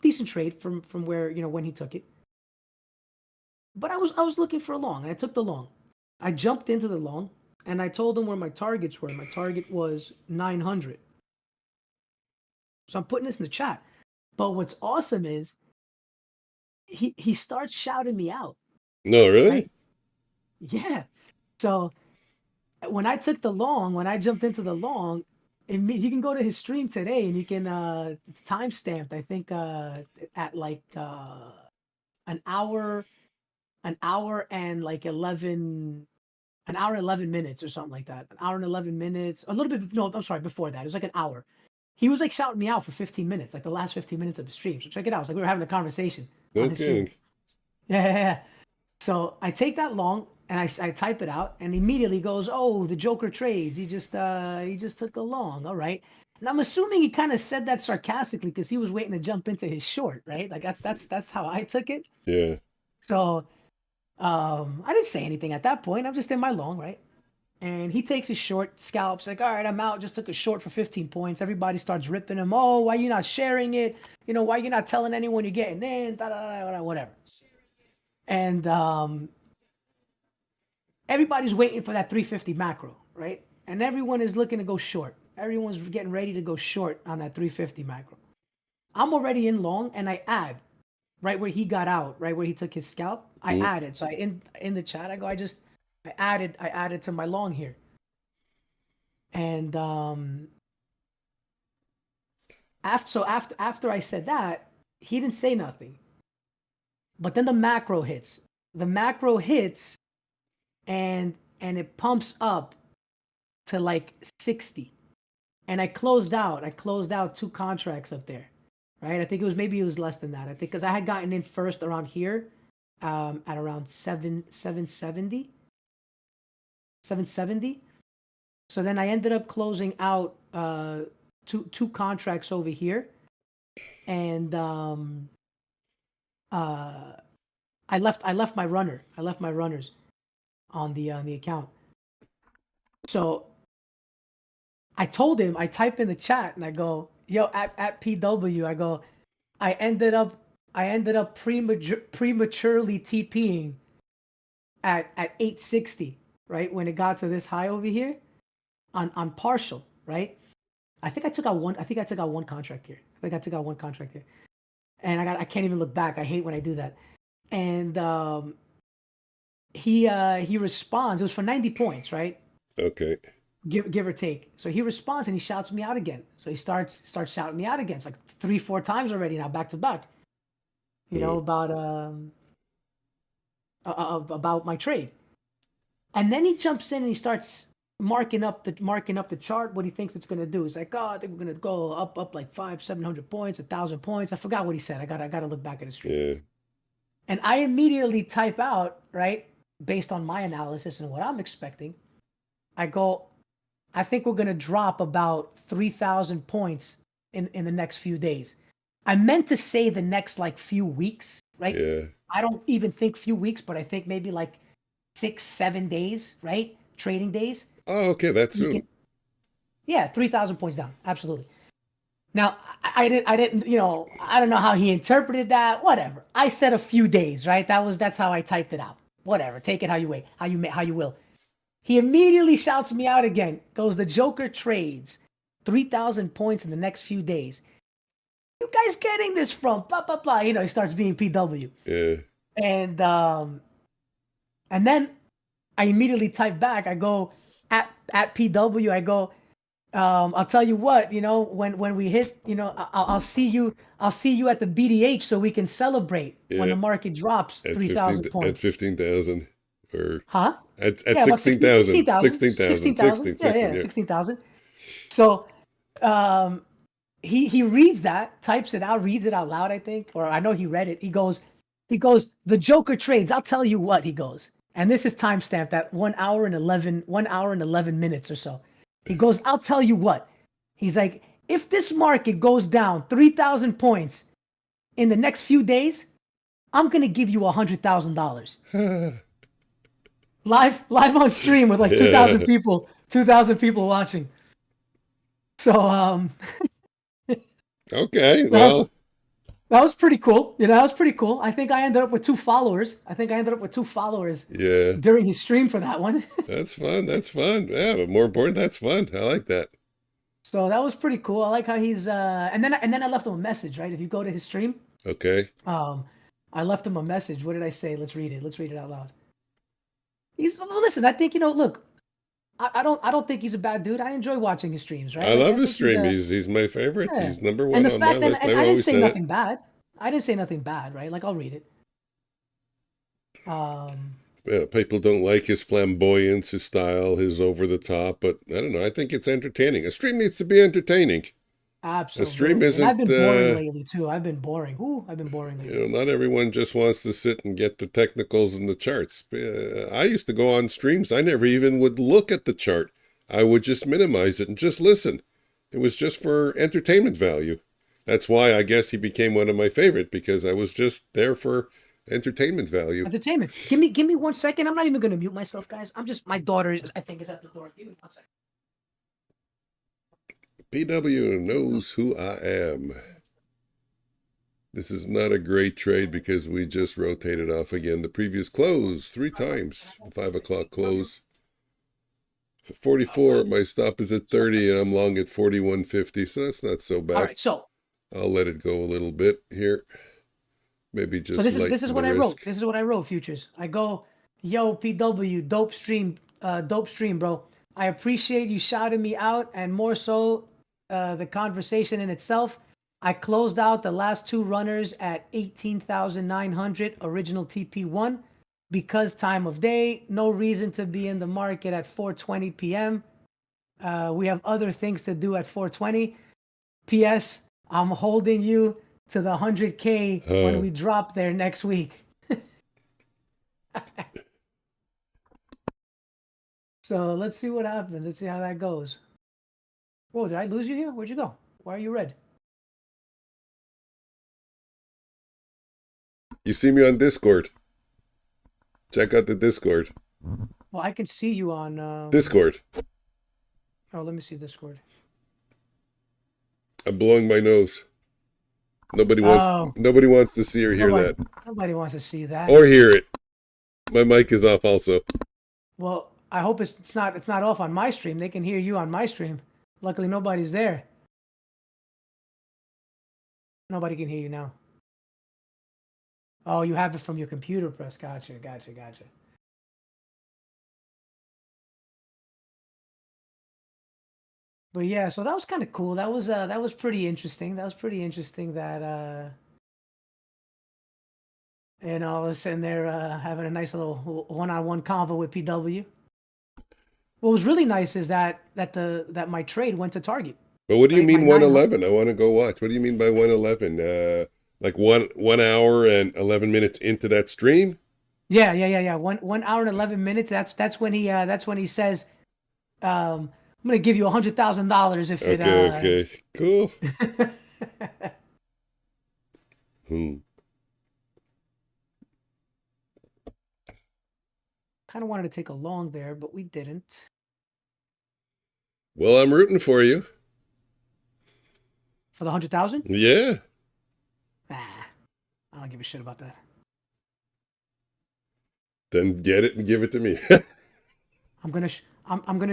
decent trade from where when he took it. But I was looking for a long, and I took the long. I jumped into the long, and I told him where my targets were. My target was 900. So I'm putting this in the chat. But what's awesome is he starts shouting me out, No, really? right? Yeah. So when I took the long, when I jumped into the long, you can go to his stream today and you can it's time stamped. I think at like an hour and like 11 an hour and 11 minutes or something like that. An hour and 11 minutes. A little bit no, I'm sorry, before that. It was like an hour. He was like shouting me out for 15 minutes, like the last 15 minutes of the stream. So check it out. It's like we were having a conversation on No his stream. kidding. Yeah. So I take that long and I type it out, and immediately goes, "Oh, the Joker trades. He just took a long. All right." And I'm assuming he kind of said that sarcastically because he was waiting to jump into his short, right? Like that's how I took it. Yeah. So I didn't say anything at that point. I'm just in my long, right? And he takes his short, scalps, like, all right, I'm out. Just took a short for 15 points. Everybody starts ripping him. Oh, why you not sharing it? Why you not telling anyone you're getting in? Da, da, da, da, whatever. And everybody's waiting for that 350 macro, right? And everyone is looking to go short. Everyone's getting ready to go short on that 350 macro. I'm already in long, and I add right where he got out, right where he took his scalp. I added. So in the chat, I go, I added to my long here. And after I said that, he didn't say nothing. But then the macro hits. The macro hits, and it pumps up to like 60. And I closed out. I closed out 2 contracts up there, right? I think it was less than that. I think because I had gotten in first around here, at around 770. So then I ended up closing out two contracts over here, and I left my runner. I left my runners on the account. So I told him, I type in the chat and I go, yo, at PW, I go, I ended up prematurely TPing at 860, right? When it got to this high over here on partial, right? I think I took out one contract here. And I can't even look back. I hate when I do that. And he responds. It was for 90 points, right? Okay. Give or take. So he responds and he shouts me out again. So he starts shouting me out again. It's like 3-4 times already now, back to back. You know, about my trade. And then he jumps in and he starts marking up the chart, what he thinks it's gonna do. He's like, oh, I think we're gonna go up like 500-700 points, 1,000 points. I forgot what he said. I gotta look back at his stream. Yeah. And I immediately type out, right, based on my analysis and what I'm expecting. I go, I think we're gonna drop about 3,000 points in the next few days. I meant to say the next like few weeks, right? Yeah. I don't even think few weeks, but I think maybe like 6-7 days, right? Trading days. Oh, okay, that's soon. Yeah, 3,000 points down, absolutely. Now, I didn't, you know, I don't know how he interpreted that. Whatever. I said a few days, right? That's how I typed it out. Whatever. Take it how you will. He immediately shouts me out again. Goes, the Joker trades 3,000 points in the next few days. You guys getting this from? Blah blah blah. You know, he starts being PW. Yeah. And then I immediately type back. I go at PW. I go, I'll tell you what, you know, when we hit, you know, I'll see you at the BDH so we can celebrate when the market drops 3,000 points. At 15,000 or at 16,000. 16,000. Yeah, 16,000. So he reads that, types it out, reads it out loud, I think, or I know he read it. He goes, the Joker trades. I'll tell you what, he goes. And this is timestamped at 1 hour and 11 minutes or so. He goes, I'll tell you what. He's like, if this market goes down 3,000 points in the next few days, I'm going to give you $100,000. live on stream with like 2,000 people watching. So, okay, well, that was pretty cool. You know, that was pretty cool. I think I ended up with 2 followers. Yeah. During his stream for that one. That's fun. Yeah, but more important, that's fun. I like that. So that was pretty cool. I like how he's and then I left him a message, right? If you go to his stream. Okay. I left him a message. What did I say? Let's read it out loud. Listen, I think, you know, look, I don't think he's a bad dude. I enjoy watching his streams, right? I love his stream. He's my favorite. Yeah. He's number one on my list. I didn't say nothing bad. I didn't say nothing bad, right? Like, I'll read it. Yeah, people don't like his flamboyance, his style, his over the top, but I don't know. I think it's entertaining. A stream needs to be entertaining. Absolutely. A stream isn't. And I've been boring lately too. I've been boring lately. You know, not everyone just wants to sit and get the technicals and the charts. I used to go on streams. I never even would look at the chart. I would just minimize it and just listen. It was just for entertainment value. That's why I guess he became one of my favorite, because I was just there for entertainment value. Entertainment. Give me 1 second. I'm not even going to mute myself, guys. My daughter I think is at the door. Give me 1 second. PW knows who I am. This is not a great trade because we just rotated off again. The previous close 3 times. The 5 o'clock close. 44, my stop is at 30 and I'm long at 41.50, so that's not so bad. All right, so I'll let it go a little bit here. Maybe just so this is what I wrote. This is what I wrote, futures. I go, yo, PW, dope stream, bro. I appreciate you shouting me out, and more so the conversation in itself. I closed out the last 2 runners at 18,900 original TP1 because time of day, no reason to be in the market at 4:20 p.m. We have other things to do at 4:20. P.S. I'm holding you to the 100K when we drop there next week. So let's see what happens. Let's see how that goes. Whoa, did I lose you here? Where'd you go? Why are you red? You see me on Discord. Check out the Discord. Well, I can see you on Discord. Oh, let me see Discord. I'm blowing my nose. Nobody wants to see or hear that. Nobody wants to see that. Or hear it. My mic is off also. Well, I hope it's not off on my stream. They can hear you on my stream. Luckily nobody's there. Nobody can hear you now. Oh, you have it from your computer press. Gotcha. But yeah, so that was kind of cool. That was pretty interesting. That I was sitting there having a nice little one-on-one convo with PW. What was really nice is that my trade went to target. But what do you mean 111? I want to go watch. What do you mean by 111? Like 1 hour and 11 minutes into that stream? Yeah. 1 hour and 11 minutes. That's when he says, I'm gonna give you $100,000 if it. Okay, cool. Kind of wanted to take a long there, but we didn't. Well, I'm rooting for you. For the 100,000? Yeah. I don't give a shit about that. Then get it and give it to me. I'm gonna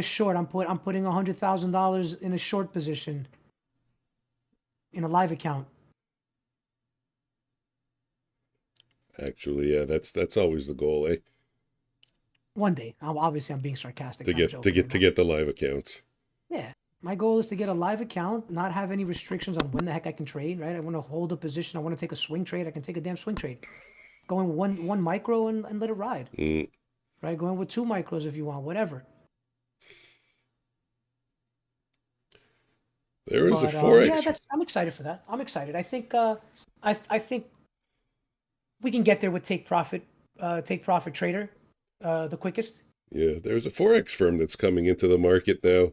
short. I'm putting $100,000 in a short position in a live account. Actually, yeah, that's always the goal, eh? One day. Obviously, I'm being sarcastic. To get the live accounts. Yeah, my goal is to get a live account, not have any restrictions on when the heck I can trade. Right? I want to hold a position. I want to take a swing trade. I can take a damn swing trade. Going one micro and let it ride. Right? Going with 2 micros if you want, whatever. There is a forex. Yeah, I'm excited for that. I'm excited. I think I think we can get there with take profit trader the quickest. Yeah, there's a forex firm that's coming into the market now.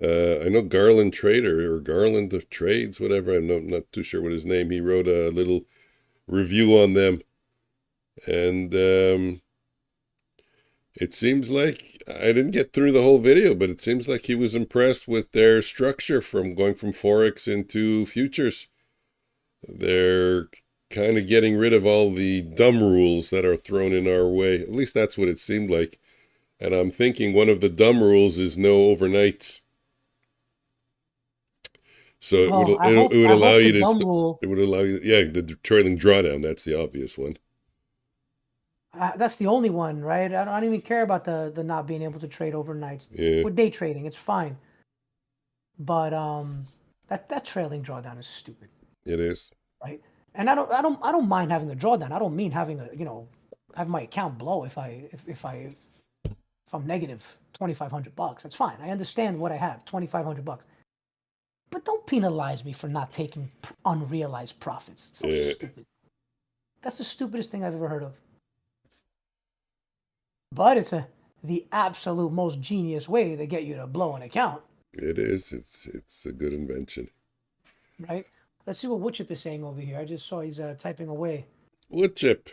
I know Garland Trader or Garland of Trades, whatever. I'm not too sure what his name. He wrote a little review on them, and it seems like I didn't get through the whole video, but it seems like he was impressed with their structure from going from forex into futures. They're kind of getting rid of all the dumb rules that are thrown in our way. At least that's what it seemed like. And I'm thinking one of the dumb rules is no overnights. So it would allow you to, yeah, the trailing drawdown. That's the obvious one. That's the only one, right? I don't even care about the not being able to trade overnights. Yeah. With day trading, it's fine. But that trailing drawdown is stupid. It is. Right? And I don't mind having a drawdown. I don't mean having have my account blow if I'm negative $2,500. That's fine. I understand what I have, $2,500. But don't penalize me for not taking unrealized profits. It's so stupid. That's the stupidest thing I've ever heard of. But it's the absolute most genius way to get you to blow an account. It is. It's a good invention. Right? Let's see what Woodchip is saying over here. I just saw he's typing away. Woodchip.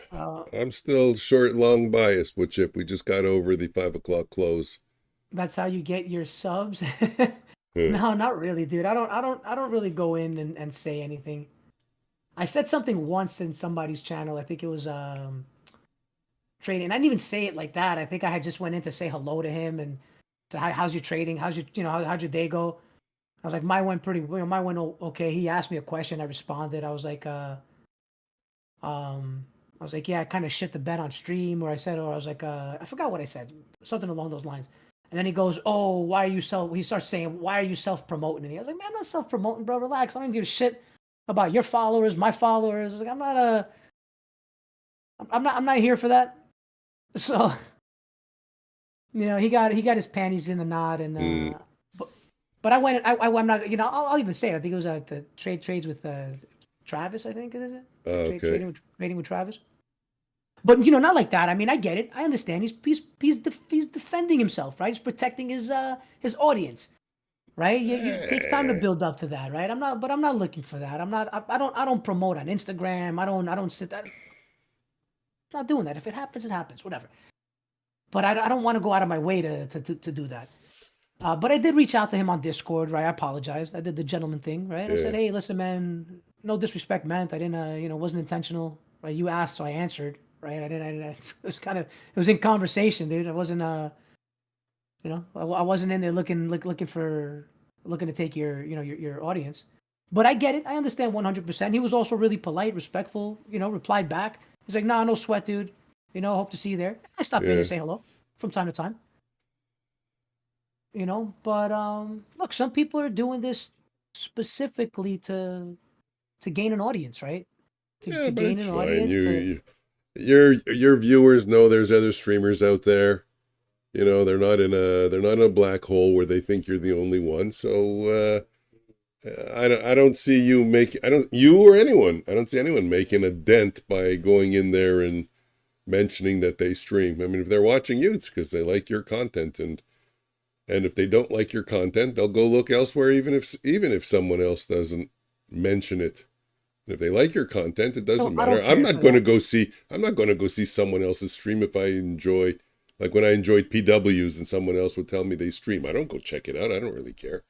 I'm still short long biased, Woodchip. We just got over the 5 o'clock close. That's how you get your subs? No, not really, dude. I don't really go in and say anything. I said something once in somebody's channel. I think it was trading. I didn't even say it like that. I think I had just went in to say hello to him and to how's your trading? How's your how'd your day go? I was like, mine went pretty. Mine went okay. He asked me a question. I responded. I was like, yeah, I kind of shit the bed on stream, or I said, or I was like, I forgot what I said, something along those lines. And then he goes, "Oh, why are you self?" He starts saying, "Why are you self-promoting?" And I was like, "Man, I'm not self-promoting, bro. Relax. I don't give a shit about your followers, my followers. Like, I'm not here for that." So, he got his panties in a knot, and Mm. but but I went, I'm not, I'll even say it. I think it was the trades with Travis. I think it is it. Okay. Trading with Travis. But not like that. I mean, I get it. I understand. He's defending himself, right? He's protecting his audience, right? It takes time to Eh, build up to that, right? I'm not looking for that. I'm not. I don't promote on Instagram. I don't sit that. Not doing that. If it happens, it happens. Whatever. But I don't want to go out of my way to do that. But I did reach out to him on Discord, right? I apologized. I did the gentleman thing, right? I yeah. said, hey, listen, man, no disrespect meant. I didn't, wasn't intentional, right? You asked, so I answered, right? It was it was in conversation, dude. I wasn't, I wasn't in there looking to take your audience. But I get it. I understand 100%. He was also really polite, respectful, replied back. He's like, nah, no sweat, dude. Hope to see you there. I stop in Yeah. and say hello from time to time. But look, some people are doing this specifically to gain an audience, right? Yeah, To but gain it's an fine. audience to Your viewers know there's other streamers out there. They're not in a black hole where they think you're the only one. So I don't see you make I don't you or anyone. I don't see anyone making a dent by going in there and mentioning that they stream. I mean, if they're watching you, it's because they like your content, and if they don't like your content, they'll go look elsewhere, even if someone else doesn't mention it. And if they like your content, it doesn't I matter. don't care for that. I'm not going to go see someone else's stream if I enjoy, like when I enjoyed PWs and someone else would tell me they stream. I don't go check it out. I don't really care.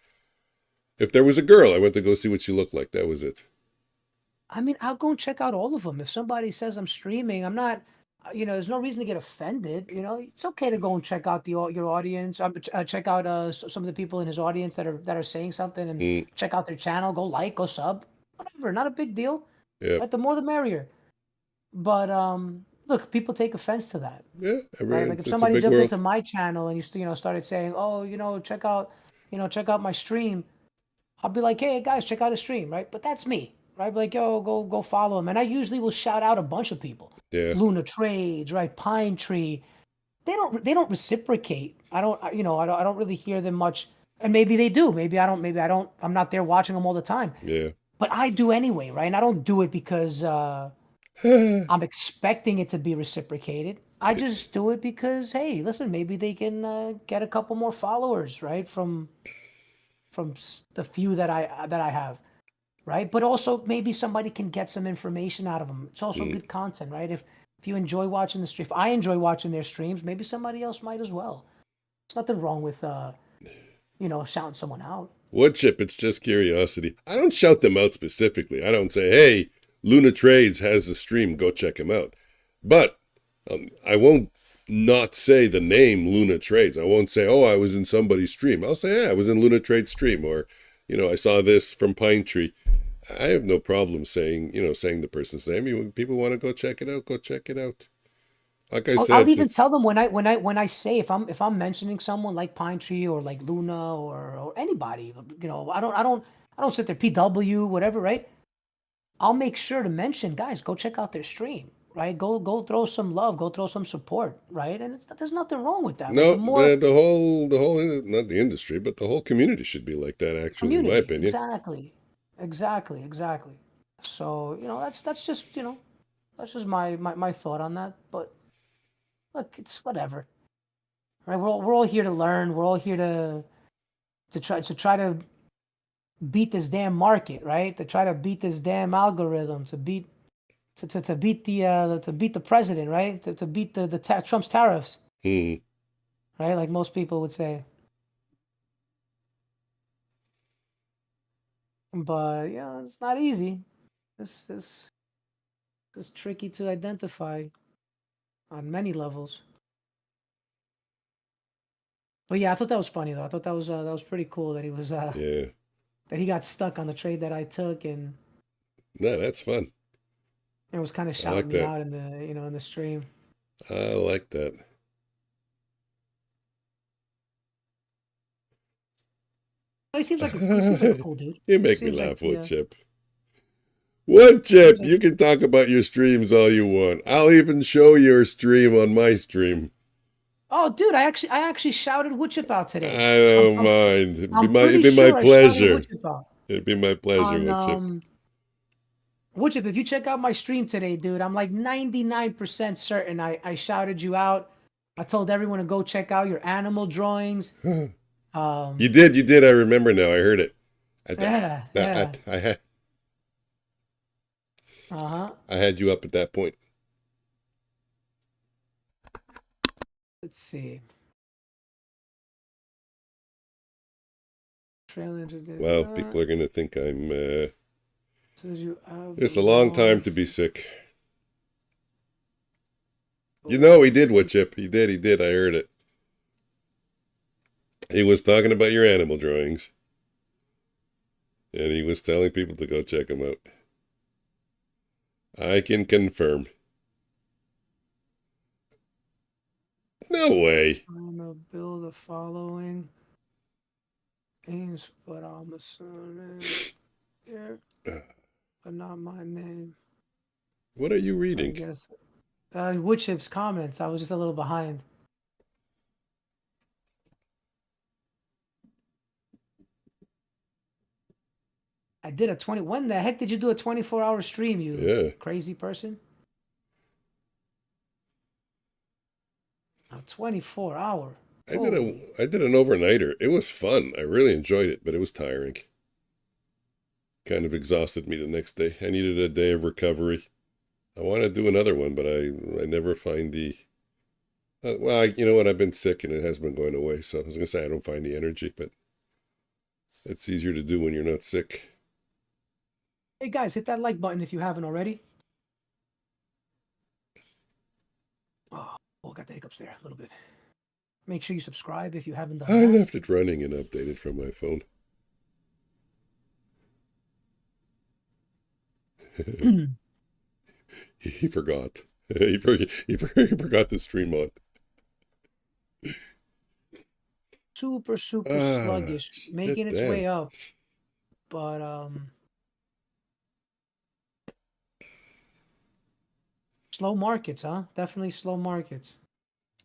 If there was a girl, I went to go see what she looked like. That was it. I mean, I'll go and check out all of them. If somebody says I'm streaming, I'm not, there's no reason to get offended. It's okay to go and check out your audience. Check out some of the people in his audience that are saying something, and Mm, check out their channel. Go like, go sub, whatever. Not a big deal, yeah, right? The more the merrier. But look, people take offense to that, yeah. right? Like if It's a somebody big jumped into world. my channel and started saying, "Oh, check out my stream," I'll be like, "Hey guys, check out his stream," right? But that's me, right? Be like, "Yo, go follow him," and I usually will shout out a bunch of people, Yeah, Luna Trades, right? Pine Tree. They don't reciprocate. I don't really hear them much, and maybe they do. Maybe I don't. I'm not there watching them all the time, yeah. but I do anyway, right? And I don't do it because I'm expecting it to be reciprocated. I just do it because, hey, listen, maybe they can get a couple more followers, right? From the few that I have, right? But also maybe somebody can get some information out of them. It's also Mm. good content, right? If you enjoy watching the stream, if I enjoy watching their streams, maybe somebody else might as well. There's nothing wrong with shouting someone out. Wood chip, it's just curiosity. I don't shout them out specifically. I don't say, hey, Luna Trades has a stream, go check him out. But I won't not say the name Luna Trades. I won't say, oh, I was in somebody's stream. I'll say, yeah, I was in Luna Trades stream, or, I saw this from Pine Tree. I have no problem saying the person's name. People want to go check it out, go check it out. Like I I'll said, even tell them when I say if I'm mentioning someone like Pine Tree or like Luna or anybody, I don't sit there PW whatever, right? I'll make sure to mention, guys, go check out their stream, right? Go throw some love, go throw some support, right? And there's nothing wrong with that. Like no, the more not the industry, but the whole community should be like that, actually, in my community, opinion. exactly. So that's just my thought on that. But look, it's whatever, right? We're all here to learn. We're all here to try to beat this damn market, right? To try to beat this damn algorithm, to beat the president, right? To beat the Trump's tariffs, Hmm. right? Like most people would say. But it's not easy. This is tricky to identify on many levels. But yeah, I thought that was funny though. I thought that was pretty cool that he was Yeah. that he got stuck on the trade that I took, and No, that's fun. it was kind of I shouting like me that. out in the in the stream. I like that. He seems like a cool dude. You make me Seems like laugh, the Wood Chip. Wood seems Chip, like you can talk about your streams all you want. I'll even show your stream on my stream. Oh, dude, I actually shouted Woodchip out today. I don't mind. I'm It'd pretty be my sure I shouted pleasure. Woodchip out It'd be my pleasure, on Wood Chip. Woodchip. If you check out my stream today, dude, I'm like 99% certain I shouted you out. I told everyone to go check out your animal drawings. You did. I remember now. I heard it. Yeah. I had you up at that point. Let's see. Well, people are gonna think I'm. It's It's a long time to be sick. You know he did, Wood Chip. He did. I heard it. He was talking about your animal drawings. And he was telling people to go check them out. I can confirm. No way. I'm gonna build a following. Names, but I'm assuming here, but not my name. What are you reading? I guess. Woodchip's comments. I was just a little behind. I did a 20. When the heck did you do a 24-hour stream, you crazy person? A 24-hour. I did an overnighter. It was fun. I really enjoyed it, but it was tiring. Kind of exhausted me the next day. I needed a day of recovery. I want to do another one, but I never find the. Well, you know what? I've been sick and it has been going away. So I was gonna say I don't find the energy, but it's easier to do when you're not sick. Hey guys, hit that like button if you haven't already. Oh, got the hiccups there a little bit. Make sure you subscribe if you haven't done I that. left it running and updated from my phone. He forgot. He forgot to stream on. Super sluggish, making its way up, but slow markets, huh? Definitely slow markets.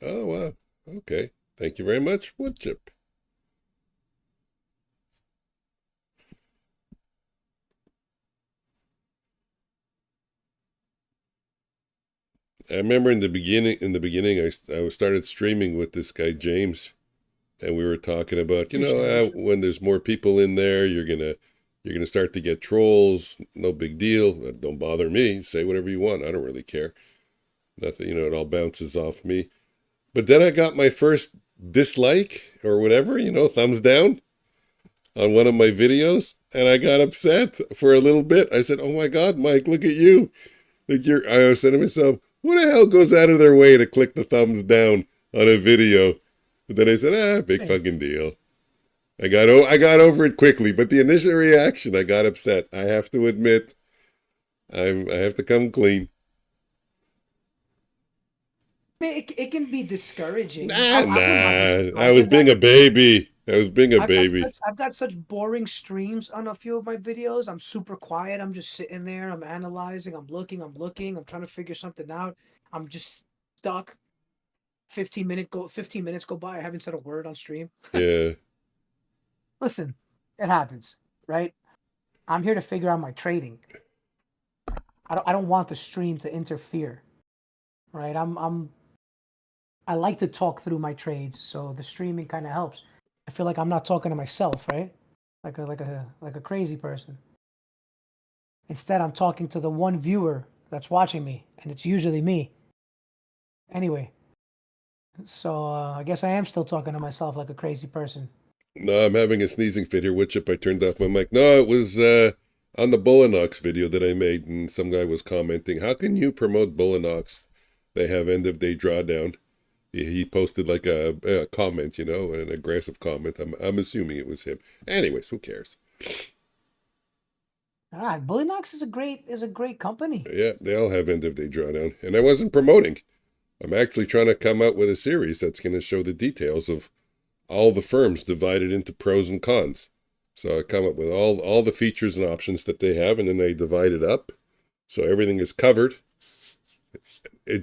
Oh wow. Okay. Thank you very much, Wood Chip. I remember in the beginning, I started streaming with this guy James, and we were talking about, when there's more people in there, you're gonna start to get trolls. No big deal. Don't bother me. Say whatever you want. I don't really care. Nothing, it all bounces off me. But then I got my first dislike or whatever, thumbs down on one of my videos, and I got upset for a little bit. I said, "Oh my God, Mike, look at you!" I was saying to myself, "Who the hell goes out of their way to click the thumbs down on a video?" But then I said, big fucking deal. I got over it quickly, but the initial reaction, I got upset. I have to admit, I have to come clean. I mean, it can be discouraging. I was being a baby. I've got such boring streams on a few of my videos. I'm super quiet. I'm just sitting there. I'm analyzing. I'm looking. I'm trying to figure something out. I'm just stuck. 15 minutes go by. I haven't said a word on stream. Yeah. Listen, it happens, right? I'm here to figure out my trading. I don't want the stream to interfere, right? I like to talk through my trades, so the streaming kind of helps. I feel like I'm not talking to myself, right? Like a crazy person. Instead, I'm talking to the one viewer that's watching me, and it's usually me. Anyway, so I guess I am still talking to myself like a crazy person. No, I'm having a sneezing fit here. Wood Chip, I turned off my mic. No, it was On the Bulenox video that I made, and some guy was commenting, how can you promote Bulenox? They have end of day drawdown. He posted like a comment, you know, an aggressive comment. I'm assuming it was him. Anyways, who cares? All right, Bulenox is a great company. Yeah, they all have end of day drawdown, and I wasn't promoting. I'm actually trying to come out with a series that's going to show the details of all the firms divided into pros and cons. So I come up with all the features and options that they have, and then I divide it up so everything is covered.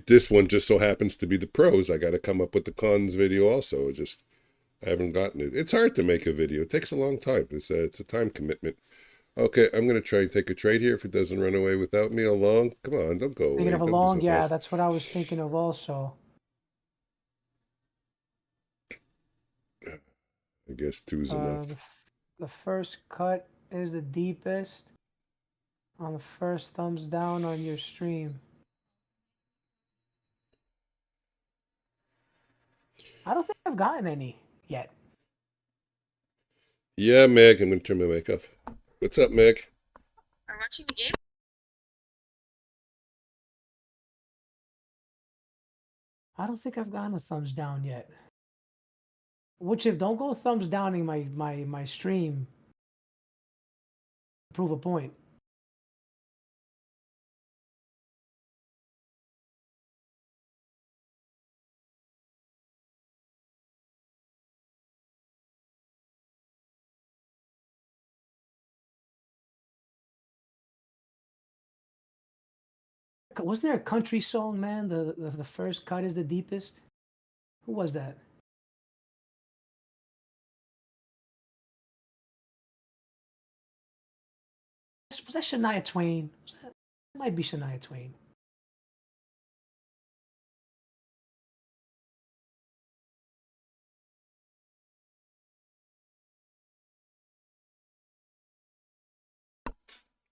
This one just so happens to be the pros. I got to come up with the cons video also. I haven't gotten it. It's hard to make a video. It takes a long time. It's a time commitment. Okay, I'm going to try and take a trade here if it doesn't run away without me. A long. Come on, don't go away. Thinking of a Don't be long, so yeah, fast. that's what I was thinking of also. I guess two's enough. The first cut is the deepest on the first thumbs down on your stream. I don't think I've gotten any yet. Yeah, Meg, I'm going to turn my mic off. What's up, Meg? Are watching the game? I don't think I've gotten a thumbs down yet. Which if don't go thumbs downing my stream. Prove a point. Wasn't there a country song, man? The first cut is the deepest. Who was that? Was that Shania Twain? That might be Shania Twain.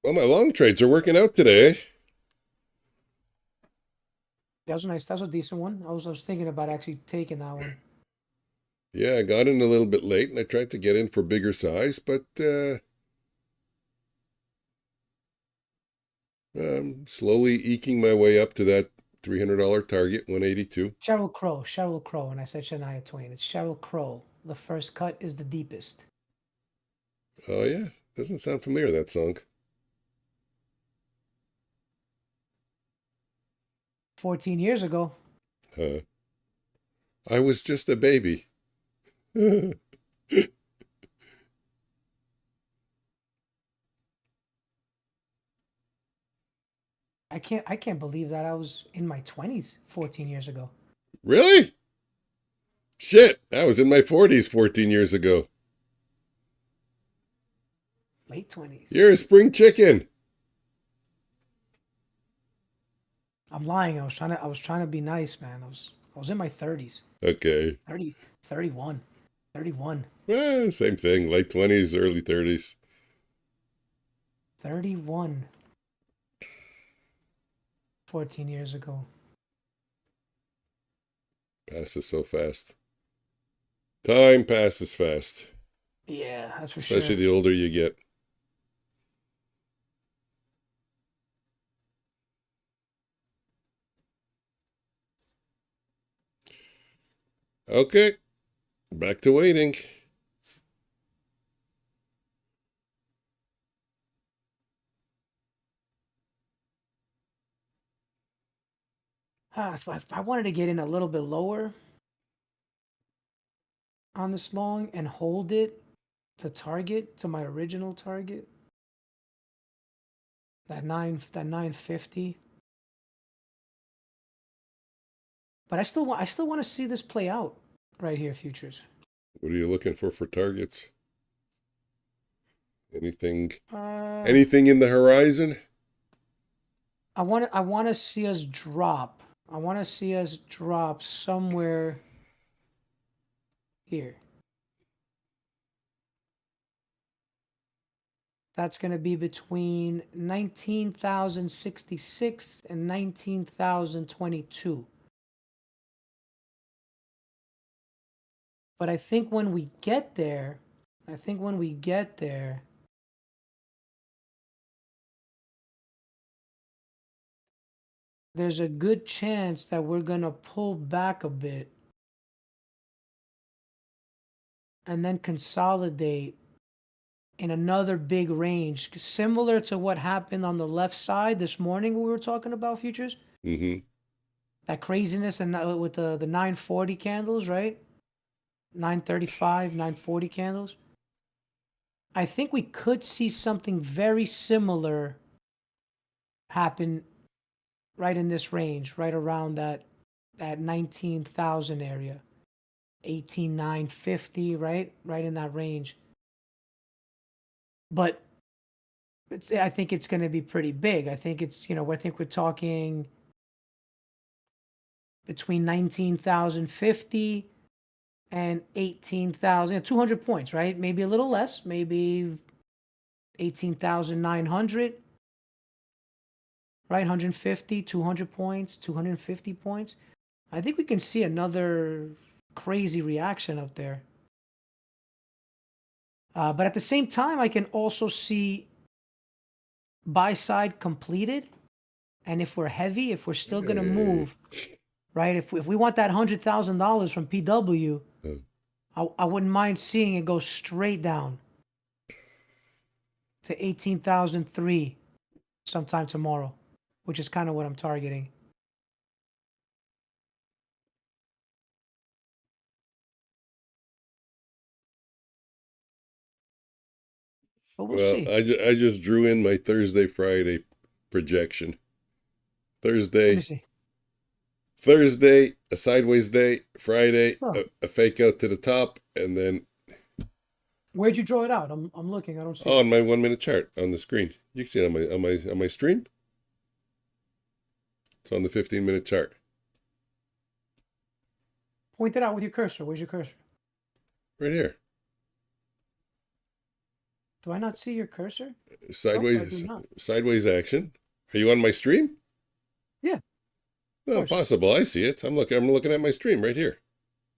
Well, my long trades are working out today. That was nice. That was a decent one. I was thinking about actually taking that one. Yeah, I got in a little bit late, and I tried to get in for bigger size, but I'm slowly eking my way up to that $300 target, 182. Sheryl Crow, and I said Shania Twain. It's Sheryl Crow. The first cut is the deepest. Oh, yeah. Doesn't sound familiar, that song. 14 years ago. I was just a baby. I can't believe that I was in my 20s 14 years ago. Really? Shit, I was in my 40s 14 years ago. Late 20s. You're a spring chicken. I'm lying. I was trying to be nice, man. I was in my 30s. Okay. 30, 31. 31. Same thing. Late 20s, early 30s. 31. 14 years ago. Passes so fast. Time passes fast. Yeah, that's for Especially sure. the older you get. Okay. Back to waiting. If I wanted to get in a little bit lower on this long and hold it to my original target, that 950. But I still want to see this play out right here, futures. What are you looking for targets? Anything Uh, anything in the horizon? I want to see us drop. I want to see us drop somewhere here. That's going to be between 19,066 and 19,022. But I think when we get there, there's a good chance that we're going to pull back a bit and then consolidate in another big range, similar to what happened on the left side this morning when we were talking about futures. Mm-hmm. That craziness and with the 940 candles, right? 935, 940 candles. I think we could see something very similar happen right in this range, right around that 19,000 area, 18,950, right in that range. But I think it's going to be pretty big. I think it's, I think we're talking between 19,050 and 18,000, 200 points, right? Maybe a little less, maybe 18,900, right? 150, 200 points, 250 points. I think we can see another crazy reaction up there. But at the same time, I can also see buy side completed. And if we're heavy, if we're still going to move, right? If we want that $100,000 from PW, I wouldn't mind seeing it go straight down to 18,003 sometime tomorrow, which is kind of what I'm targeting. But we'll see. I just drew in my Thursday, Friday projection. Let me Thursday, see. a sideways day. Friday, Oh. a fake out to the top, and then Where'd you draw it out? I'm looking. I don't see it. on my 1 minute chart on the screen. You can see it on my stream. It's on the 15-minute chart. Point it out with your cursor. Where's your cursor? Right here. Do I not see your cursor? Sideways, I do not. sideways action. Are you on my stream? Yeah. No, possible. I see it. I'm looking at my stream right here.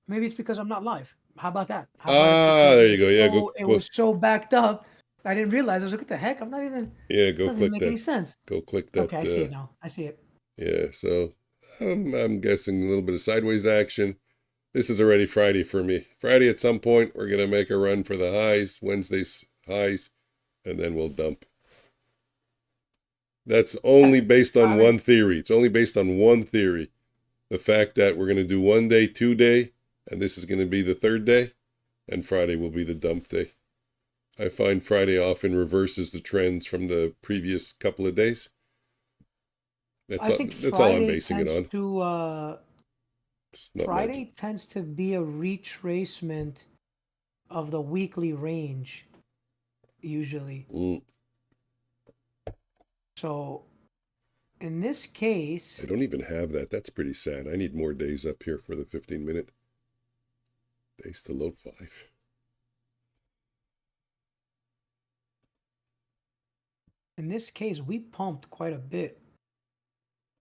Maybe it's because I'm not live. How about that? How about There you go. Yeah, it was so backed up. I didn't realize. I was like, what the heck? I'm not even. Yeah, This doesn't even make any sense. Go click that. Okay, I see it now. I see it. Yeah, so I'm guessing a little bit of sideways action. This is already Friday for me. Friday at some point, we're going to make a run for the highs, Wednesday's highs, and then we'll dump. That's only based on one theory. It's only based on one theory. The fact that we're going to do 1 day, 2 day, and this is going to be the third day, and Friday will be the dump day. I find Friday often reverses the trends from the previous couple of days. That's all I'm basing it on. Friday tends to be a retracement of the weekly range, usually. So, in this case... I don't even have that. That's pretty sad. I need more days up here for the 15-minute. Days to load 5. In this case, we pumped quite a bit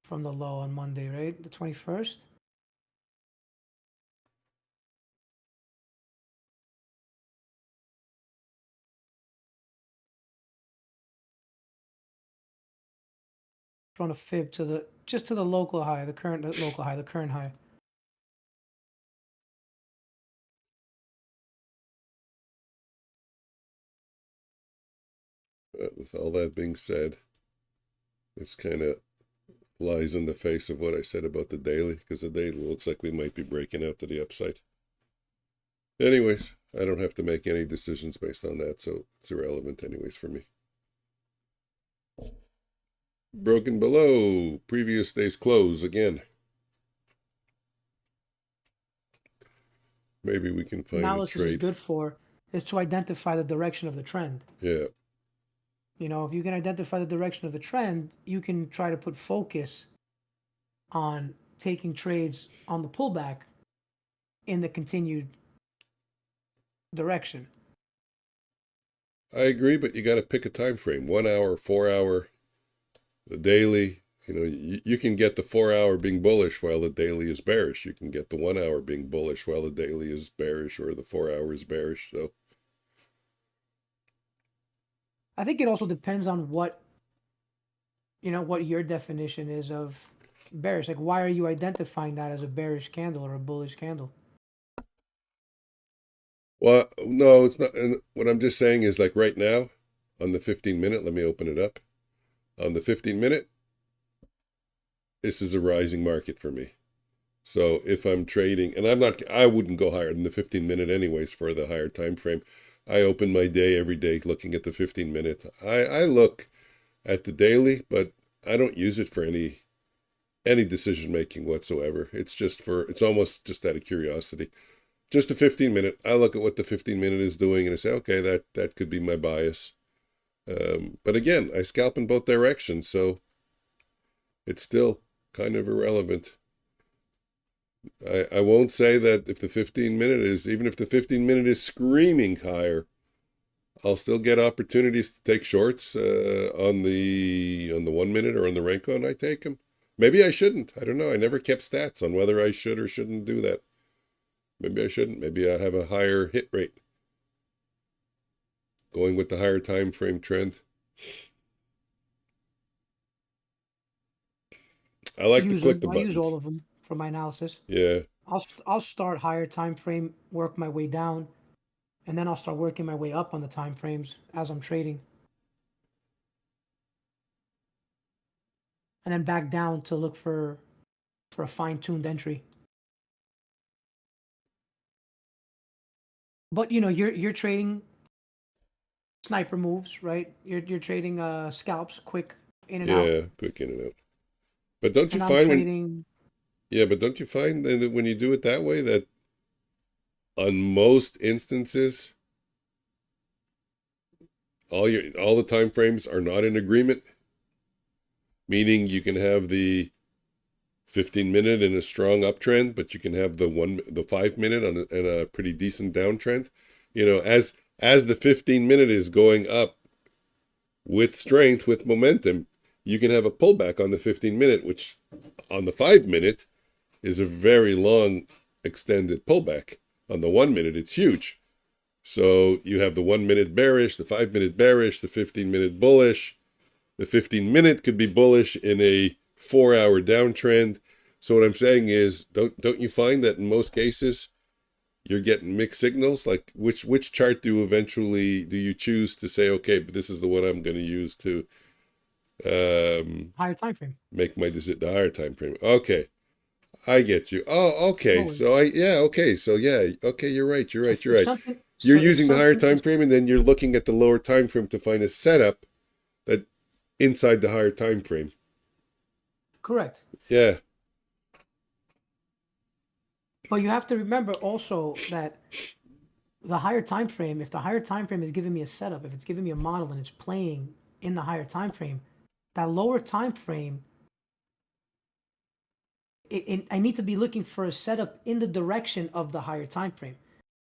from the low on Monday, right? The 21st? Trying to fib to just to the local high, the current high. But with all that being said, this kind of flies in the face of what I said about the daily, because the daily looks like we might be breaking out to the upside. Anyways, I don't have to make any decisions based on that, so it's irrelevant anyways for me. Broken below previous day's close again. Maybe we can find a trade. Is good for is to identify the direction of the trend. Yeah. If you can identify the direction of the trend, you can try to put focus on taking trades on the pullback in the continued direction. I agree, but you got to pick a time frame. 1 hour, 4 hour, the daily. You can get the 4 hour being bullish while the daily is bearish. You can get the 1 hour being bullish while the daily is bearish, or the 4 hour is bearish. So I think it also depends on what your definition is of bearish. Like, why are you identifying that as a bearish candle or a bullish candle? Well, no, it's not. And what I'm just saying is like right now on the 15-minute, let me open it up. On the 15-minute, this is a rising market for me. So if I'm trading, and I wouldn't go higher than the 15-minute anyways for the higher time frame. I open my day every day looking at the 15-minute. I look at the daily, but I don't use it for any decision making whatsoever. It's almost just out of curiosity. Just the 15-minute. I look at what the 15-minute is doing and I say, okay, that could be my bias. But again, I scalp in both directions, so it's still kind of irrelevant. I won't say that if the 15-minute is, even if the 15-minute is screaming higher, I'll still get opportunities to take shorts on the 1 minute or on the Renko, and I take them. Maybe I shouldn't. I don't know. I never kept stats on whether I should or shouldn't do that. Maybe I shouldn't. Maybe I have a higher hit rate. Going with the higher time frame trend. I like to click the buttons. I use all of them for my analysis. Yeah. I'll start higher time frame, work my way down, and then I'll start working my way up on the time frames as I'm trading. And then back down to look for a fine-tuned entry. But you know, you're trading sniper moves, right? You're trading scalps, quick in and out. Yeah, quick in and out. But don't you And I'm find trading. yeah, but don't you find that when you do it that way, that on most instances, all the time frames are not in agreement? Meaning you can have the 15-minute in a strong uptrend, but you can have the 5-minute in a pretty decent downtrend. You know, as the 15-minute is going up with strength, with momentum, you can have a pullback on the 15-minute, which on the 5-minute is a very long extended pullback. On the 1 minute, it's huge. So you have the 1 minute bearish, the 5-minute bearish, the 15-minute bullish. The 15-minute could be bullish in a 4-hour downtrend. So what I'm saying is, don't you find that in most cases you're getting mixed signals? Like which chart do you choose to say, okay, but this is the one I'm going to use to Higher time frame. make my decision, the higher time frame. Okay, I get you. Oh, okay. Slowly. So okay, you're right. If You're using the higher time frame, and then you're looking at the lower time frame to find a setup that inside the higher time frame. Correct. Yeah. But you have to remember also that the higher time frame, if the higher time frame is giving me a setup, if it's giving me a model and it's playing in the higher time frame, that lower time frame, I need to be looking for a setup in the direction of the higher time frame,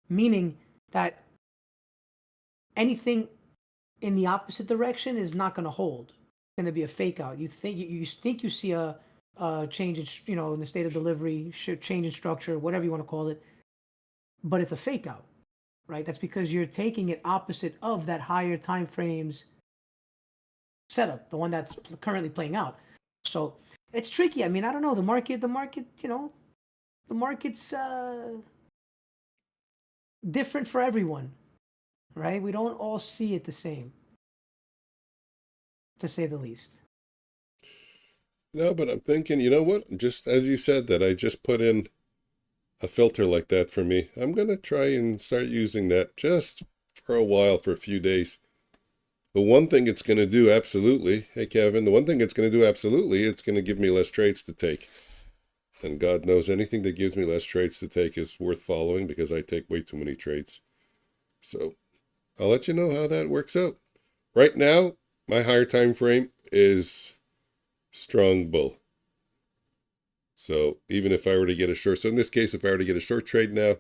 meaning that anything in the opposite direction is not going to hold. It's going to be a fake out. You think you see a change in, in the state of delivery, change in structure, whatever you want to call it, but it's a fake out, right? That's because you're taking it opposite of that higher time frames setup, the one that's currently playing out. So it's tricky. I mean, I don't know. The market, the market's different for everyone, right? We don't all see it the same, to say the least. No, but I'm thinking, you know what? Just as you said that, I just put in a filter like that for me. I'm going to try and start using that just for a while, for a few days. The one thing it's going to do, absolutely, hey, Kevin, the one thing it's going to do, absolutely, it's going to give me less trades to take. And God knows anything that gives me less trades to take is worth following because I take way too many trades. So I'll let you know how that works out. Right now, my higher time frame is strong bull. So even if I were to get a short, so in this case, if I were to get a short trade now,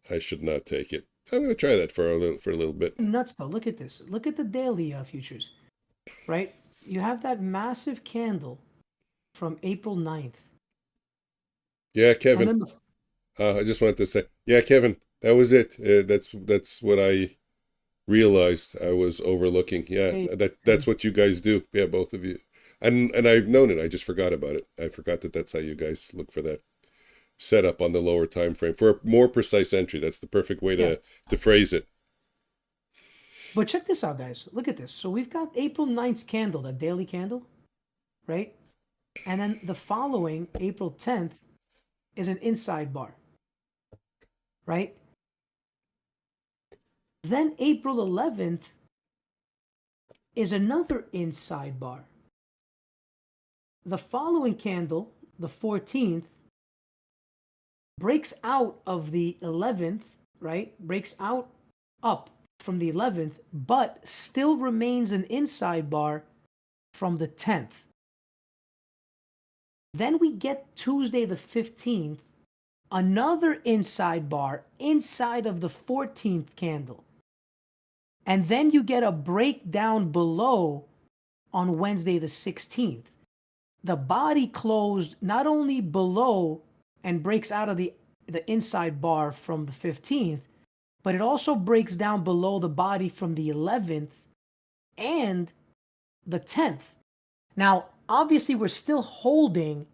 I should not take it. I'm going to try that for a little bit. Nuts though. Look at this. Look at the daily futures, right? You have that massive candle from April 9th. Yeah, Kevin. And then I just wanted to say, yeah, Kevin, that was it. That's what I realized I was overlooking. Yeah, that's what you guys do. Yeah, both of you. And I've known it. I just forgot about it. I forgot that that's how you guys look for that setup on the lower time frame for a more precise entry. That's the perfect way Yeah. to phrase it. But check this out, guys. Look at this. So we've got April 9th candle, the daily candle, right? And then the following, April 10th, is an inside bar, right? Then April 11th is another inside bar. The following candle, the 14th, breaks out of the 11th, right? Breaks out up from the 11th, but still remains an inside bar from the 10th. Then we get Tuesday the 15th, another inside bar inside of the 14th candle. And then you get a breakdown below on Wednesday the 16th. The body closed not only below and breaks out of the inside bar from the 15th, but it also breaks down below the body from the 11th and the 10th. Now, obviously, we're still holding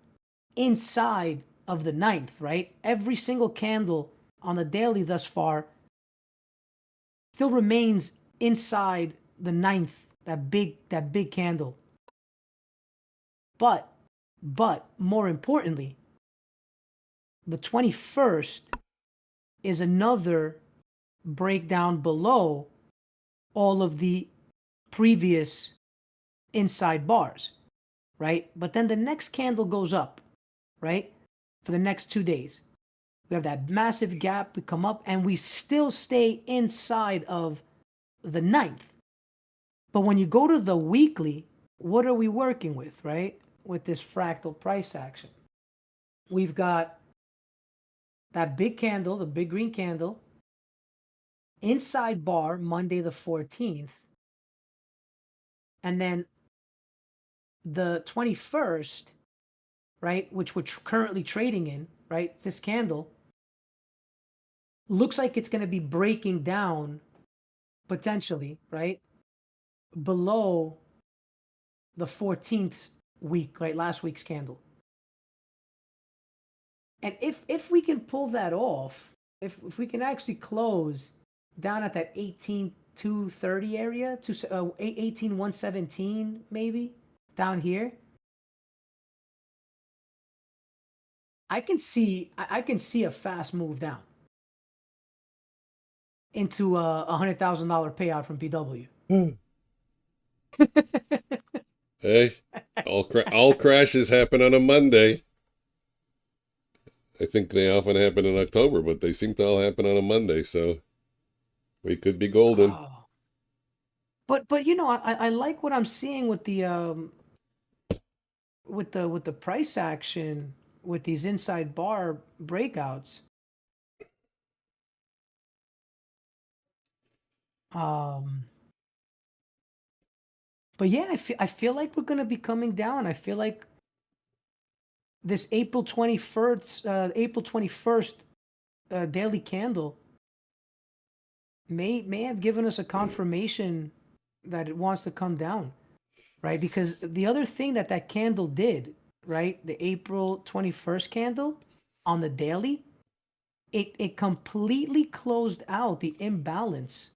inside of the 9th, right? Every single candle on the daily thus far still remains inside the 9th, that big candle. But more importantly, the 21st is another breakdown below all of the previous inside bars, right? But then the next candle goes up, right? For the next 2 days. We have that massive gap, we come up, and we still stay inside of the 9th. But when you go to the weekly, what are we working with, right? With this fractal price action. We've got that big candle, the big green candle, inside bar Monday the 14th, and then the 21st, right, which we're currently trading in, right, it's this candle, looks like it's going to be breaking down potentially, right, below the 14th week, right, last week's candle. And if we can pull that off, if we can actually close down at that 18,230 area, to 18,117 maybe down here, I can see a fast move down into a $100,000 payout from PW. Hey, all crashes happen on a Monday. I think they often happen in October, but they seem to all happen on a Monday, so we could be golden. Oh. But you know, I like what I'm seeing with the price action with these inside bar breakouts. But yeah, I feel like we're gonna be coming down. I feel like this April 21st daily candle may have given us a confirmation that it wants to come down, right? Because the other thing that candle did, right, the April 21st candle on the daily, it completely closed out the imbalance,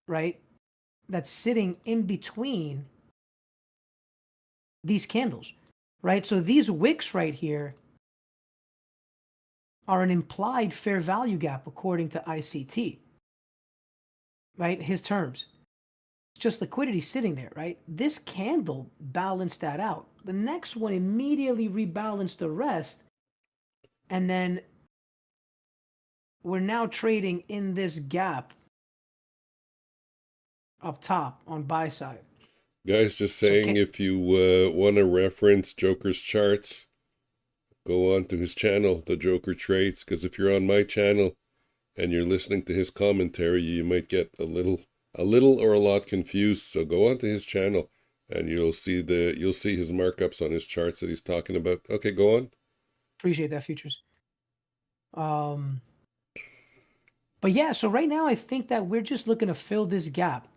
right, that's sitting in between these candles, right? So these wicks right here are an implied fair value gap according to ICT, right? His terms. It's just liquidity sitting there, right? This candle balanced that out. The next one immediately rebalanced the rest. And then we're now trading in this gap up top on buy side. Guys, just saying, if you want to reference Joker's charts, go on to his channel, The Joker Trades, because if you're on my channel and you're listening to his commentary, you might get a little or a lot confused. So go on to his channel and you'll see his markups on his charts that he's talking about. Okay, go on. Appreciate that, Futures. But yeah, so right now I think that we're just looking to fill this gap,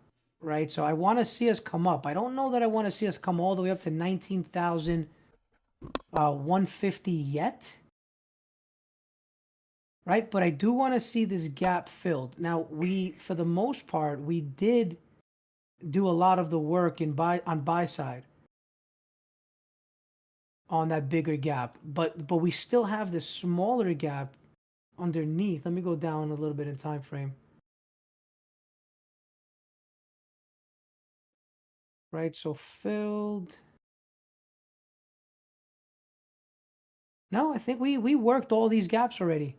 right? So I want to see us come up. I don't know that I want to see us come all the way up to 19,150 yet, right? But I do want to see this gap filled. Now, for the most part, we did do a lot of the work on buy side on that bigger gap, but we still have this smaller gap underneath. Let me go down a little bit in time frame. Right, so filled. No, I think we worked all these gaps already.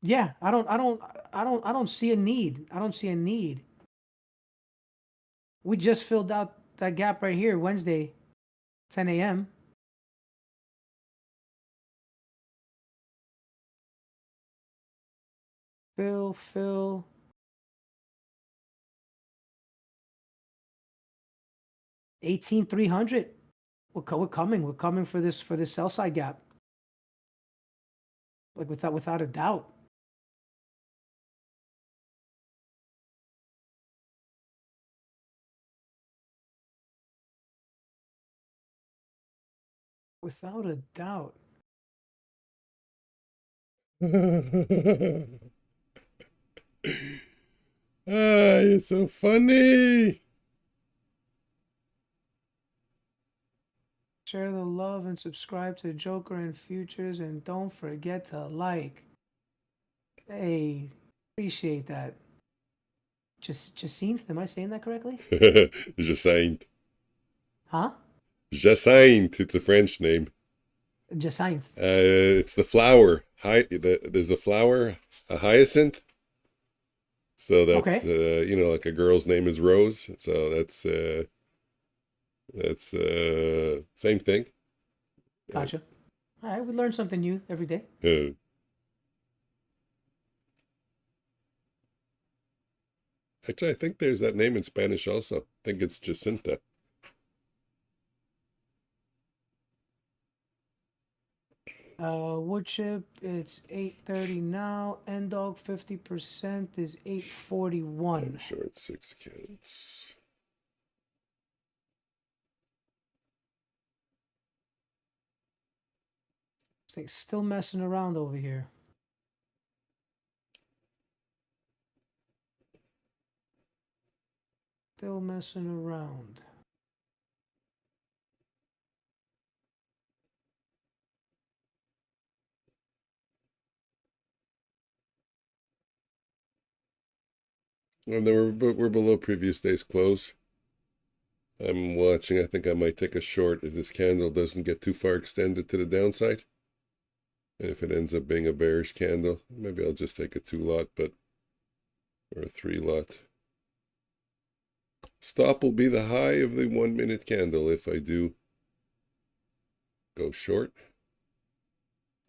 Yeah, I don't see a need. I don't see a need. We just filled out that gap right here, Wednesday, 10 a.m. Fill. 18,300. We're coming. We're coming for this sell side gap. Like without a doubt. Without a doubt. You're so funny. Share the love and subscribe to Joker and Futures, and don't forget to like. Hey, appreciate that. Jacinthe, am I saying that correctly? Jacinthe. Huh? Jacinthe. It's a French name. Jacinthe. It's the flower. There's a flower, a hyacinth. So that's Okay. like a girl's name is Rose. So that's same thing. Gotcha. All right, we learn something new every day. Actually, I think there's that name in Spanish also. I think it's Jacinta. Wood chip, it's 8:30 now. End dog 50% is 8:41. I'm sure it's 6 cans. This thing's still messing around over here. Still messing around. And then we're below previous day's close. I'm watching. I think I might take a short if this candle doesn't get too far extended to the downside. And if it ends up being a bearish candle, maybe I'll just take a 2-lot, or a 3-lot. Stop will be the high of the 1-minute candle if I do go short.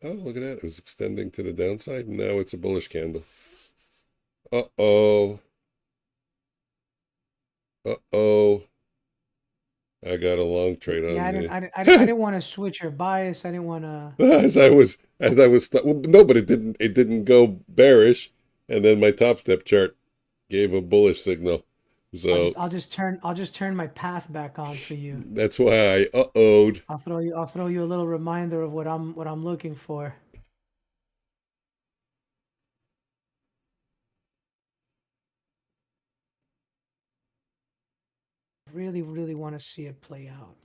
Oh, look at that. It was extending to the downside. Now it's a bullish candle. Uh-oh. Uh-oh. I got a long trade on Yeah, the. I didn't want to switch your bias. I didn't want to. Well, no, but it didn't go bearish, and then my top step chart gave a bullish signal. So I'll just turn my path back on for you. that's why I uh-oh'd. I'll throw you a little reminder of what I'm looking for. Really, really want to see it play out.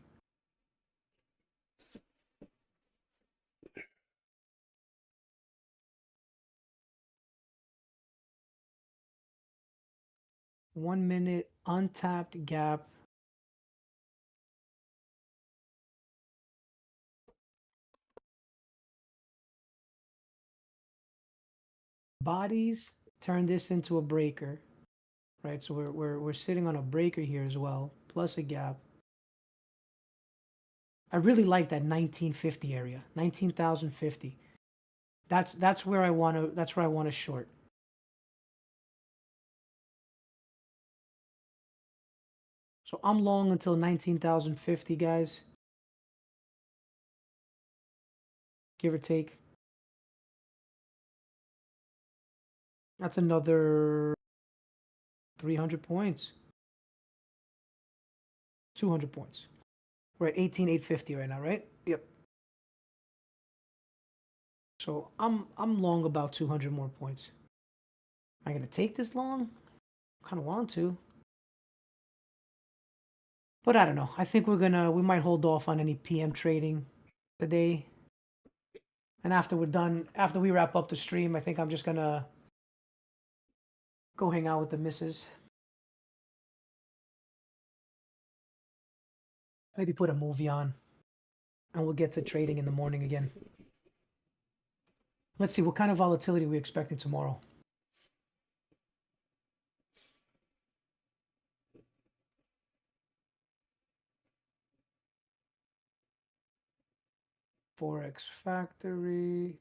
One minute untapped gap. Bodies turn this into a breaker, right? So we're sitting on a breaker here as well, plus a gap. I really like that 1950 area, 19,050. That's where I want to short. So I'm long until 19,050, guys. give or take. That's another 300 points. 200 points. We're at 18,850 right now, right? Yep. So I'm long about 200 more points. Am I gonna take this long? Kind of want to, but I don't know. I think we might hold off on any PM trading today. And after we're done, after we wrap up the stream, I think I'm just gonna go hang out with the missus. Maybe put a movie on, and we'll get to trading in the morning again. Let's see, what kind of volatility are we expecting tomorrow? Forex Factory.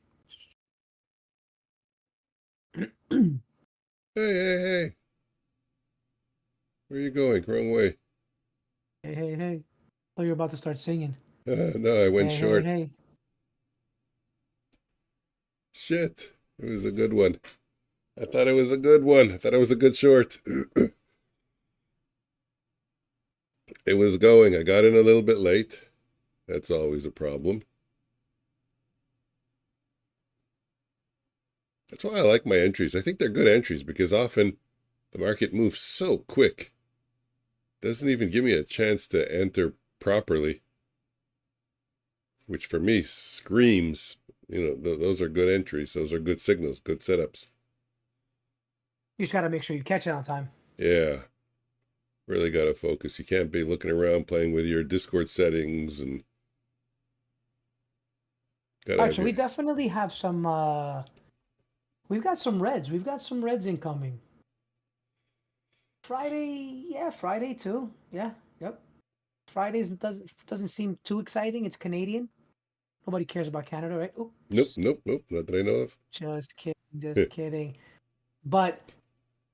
Hey, hey, hey. Where are you going? Wrong way. Hey, hey, hey. Oh, you're about to start singing. No, I went Hey, hey, short. hey. Shit. It was a good one. I thought it was a good one. I thought it was a good short. It was going. I got in a little bit late. That's always a problem. That's why I like my entries. I think they're good entries because often the market moves so quick. Doesn't even give me a chance to enter properly, which for me screams, those are good entries. Those are good signals, good setups. You just got to make sure you catch it on time. Yeah. Really got to focus. You can't be looking around playing with your Discord settings and All right, so we definitely have some we've got some reds. We've got some reds incoming. Friday, yeah, Friday too. Yeah, yep. Fridays doesn't seem too exciting. It's Canadian. Nobody cares about Canada, right? Oops. Nope. Not that I know of. Just kidding, just kidding. But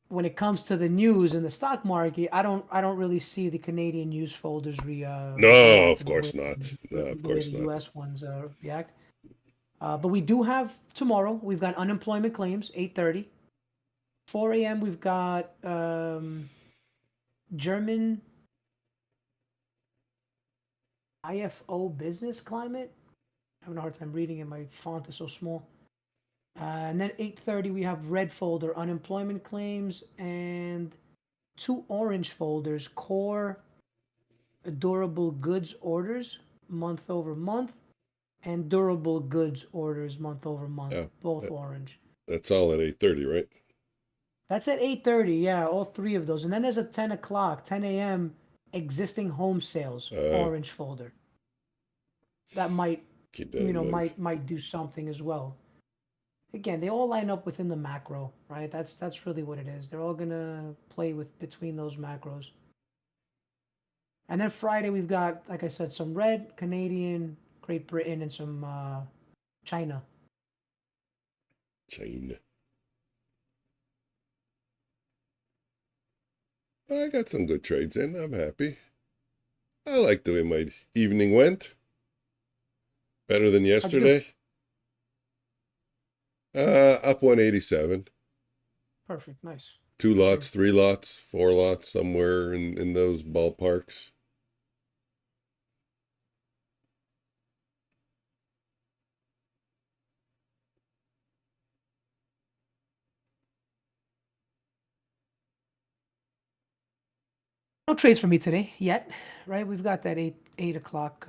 when it comes to the news in the stock market, I don't really see the Canadian news folders No, of reacting course not. No, of the way course the not. U.S. ones react. But we do have tomorrow. We've got unemployment claims, 8:30. 4 a.m. We've got German IFO business climate. I'm having a hard time reading it. My font is so small. And then 8:30 we have red folder unemployment claims and two orange folders core durable goods orders month over month and durable goods orders month over month, Yeah, both orange. that's all at 8:30, right? That's at 8:30. Yeah, all three of those. And then there's a 10 o'clock, 10 a.m. existing home sales orange folder. That might, Keep that in mind. might do something as well. Again, they all line up within the macro, right? That's really what it is. They're all gonna play with between those macros. And then Friday we've got, like I said, some red, Canadian, Great Britain, and some China. China. I got some good trades in. I'm happy. I like the way my evening went. Better than How'd you do? yesterday. Up 187. Perfect, nice. 2 lots, 3 lots, 4 lots, somewhere in those ballparks. No trades for me today yet, right? We've got that 8 o'clock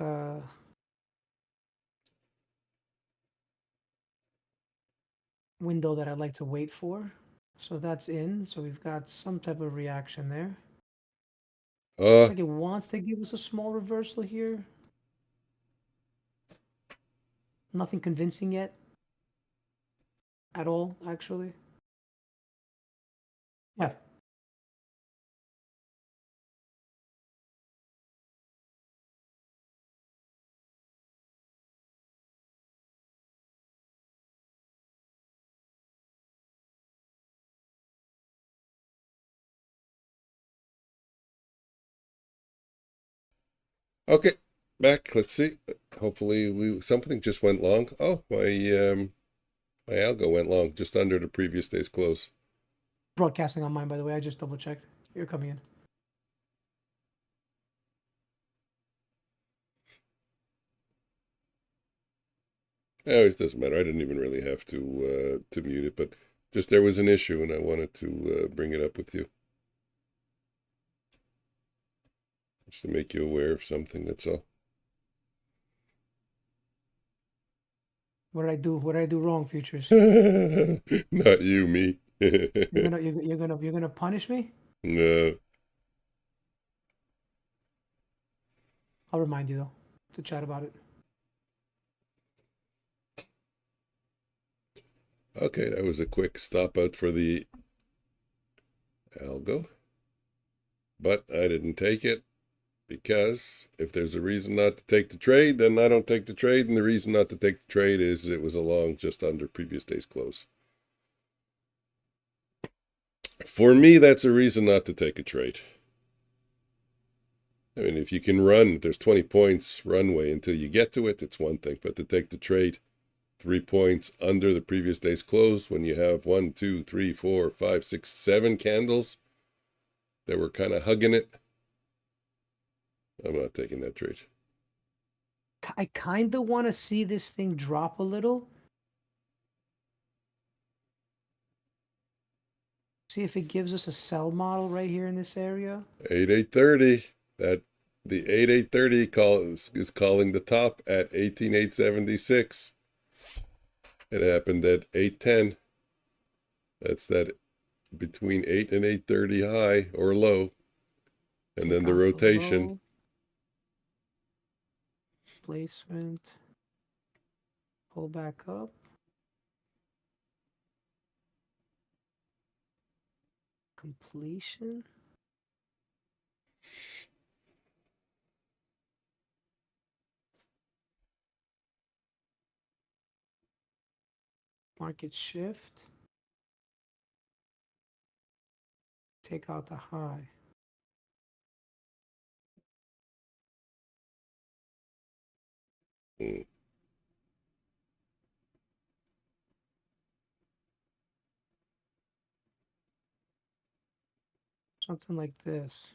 window that I'd like to wait for. So that's in. So we've got some type of reaction there. Looks like it wants to give us a small reversal here. Nothing convincing yet. At all, actually. Yeah. Okay, back. Let's see. hopefully something just went long. Oh, my algo went long, just under the previous day's close. Broadcasting on mine, by the way. I just double checked. You're coming in. Oh, it doesn't matter. I didn't even really have to mute it, but just there was an issue, and I wanted to bring it up with you, just to make you aware of something. That's all. What did I do? What did I do wrong, Futures? Not you, me. You're gonna punish me? No. I'll remind you though to chat about it. Okay, that was a quick stop out for the algo, but I didn't take it because if there's a reason not to take the trade, then I don't take the trade, and the reason not to take the trade is it was along just under previous day's close. For me, that's a reason not to take a trade. I mean, if you can run, there's 20 points runway until you get to it, it's one thing. But to take the trade 3 points under the previous day's close when you have 1, 2, 3, 4, 5, 6, 7 candles that were kind of hugging it, I'm not taking that trade. I kind of want to see this thing drop a little. See if it gives us a sell model right here in this area. 8,830. That the 8,830 is calling the top at 18,876. It happened at 810. That's that between 8 and 830 high or low. And then the rotation. Placement. Pull back up. Completion. Market shift. Take out the high. Something like this.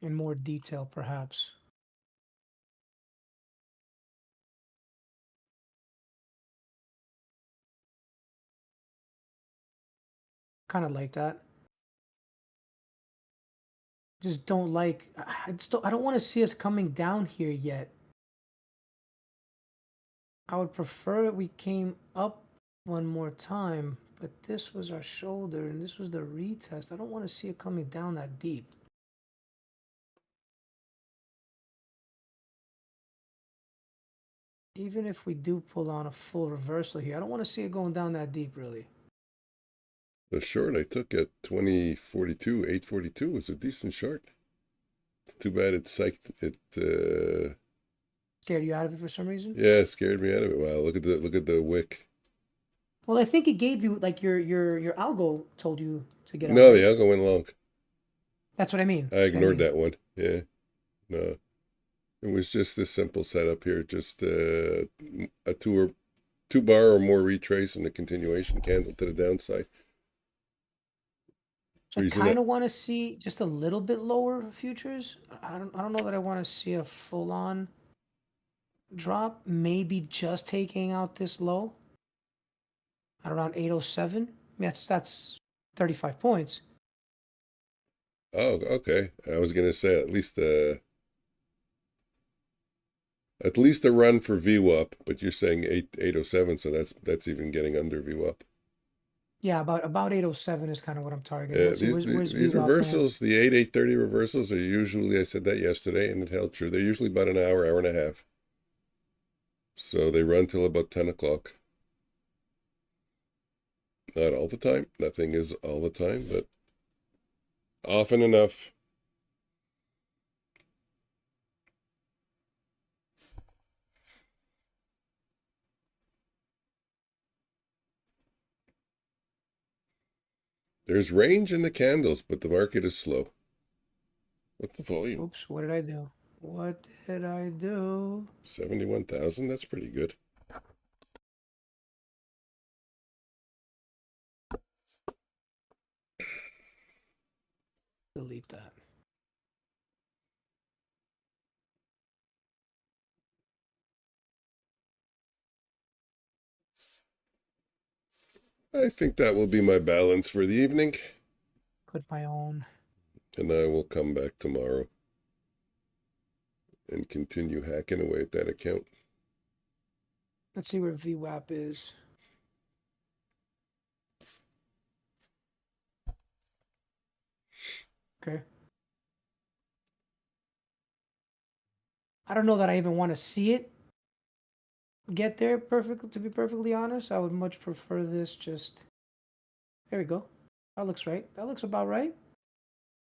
In more detail, perhaps. Kind of like that. Just don't like, I don't want to see us coming down here yet. I would prefer that we came up one more time, but this was our shoulder and this was the retest. I don't want to see it coming down that deep. Even if we do pull on a full reversal here, I don't want to see it going down that deep, really. The short I took at 2042, 842 was a decent short. It's too bad it psyched it. Scared you out of it for some reason? Yeah, it scared me out of it. Wow, look at the wick. Well, I think it gave you like your algo told you to get out. No, right? the algo went long. That's what I mean. I ignored that one. Yeah, no, it was just this simple setup here. Just a two bar or more retrace and a continuation candle to the downside. So I kind of want to see just a little bit lower futures. I don't know that I want to see a full on drop. Maybe just taking out this low at around 807. That's 35 points. Oh, okay. I was gonna say at least a run for VWAP, but you're saying 807, so that's even getting under VWAP. Yeah, about 807 is kind of what I'm targeting. These reversals, the 830 reversals are usually, I said that yesterday and it held true. They're usually about an hour and a half. So they run till about 10 o'clock. Not all the time. Nothing is all the time, but often enough. There's range in the candles, but the market is slow. What's the volume? Oops, what did I do? What did I do? 71,000, that's pretty good. Delete that. I think that will be my balance for the evening. Put my own. And I will come back tomorrow and continue hacking away at that account. Let's see where VWAP is. Okay. I don't know that I even want to see it get there perfectly, to be perfectly honest. I would much prefer this just... There we go. That looks right. That looks about right.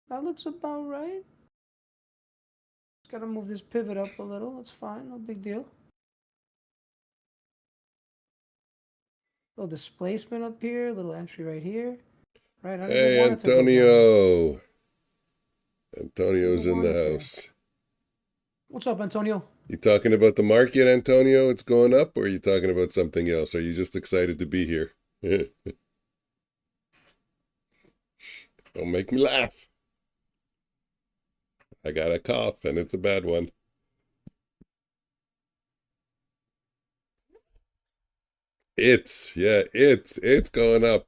That looks about right. Just gotta move this pivot up a little. That's fine. No big deal. Little displacement up here. Little entry right here. Right. I don't even Hey, want it to go down. Antonio. Antonio's Don't in the want it there. house. What's up, Antonio? You talking about the market, Antonio? It's going up, or are you talking about something else? Are you just excited to be here? Don't make me laugh. I got a cough, and it's a bad one. It's going up.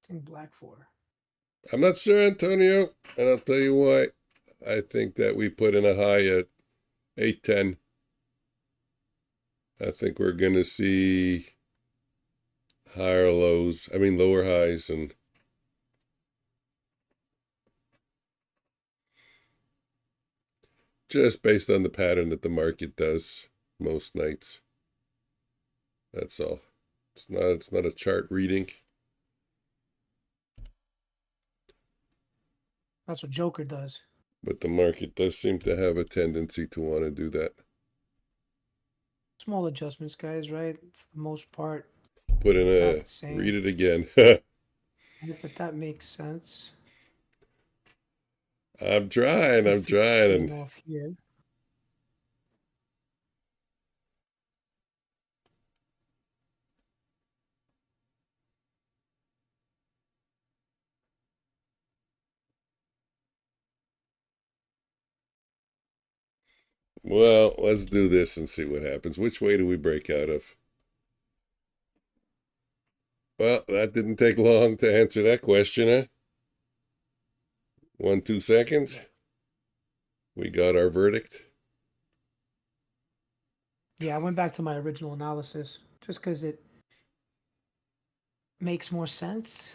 In black for. I'm not sure, Antonio, and I'll tell you why. I think that we put in a high at 810. I think we're going to see higher lows, lower highs, and just based on the pattern that the market does most nights. That's all. It's not a chart reading. That's what Joker does. But the market does seem to have a tendency to want to do that. Small adjustments, guys, right? For the most part. Put in a, read it again. But that makes sense. I'm trying. Off here. Well, let's do this and see what happens. Which way do we break out of? Well, that didn't take long to answer that question, huh? 2 seconds. We got our verdict. Yeah, I went back to my original analysis just because it makes more sense.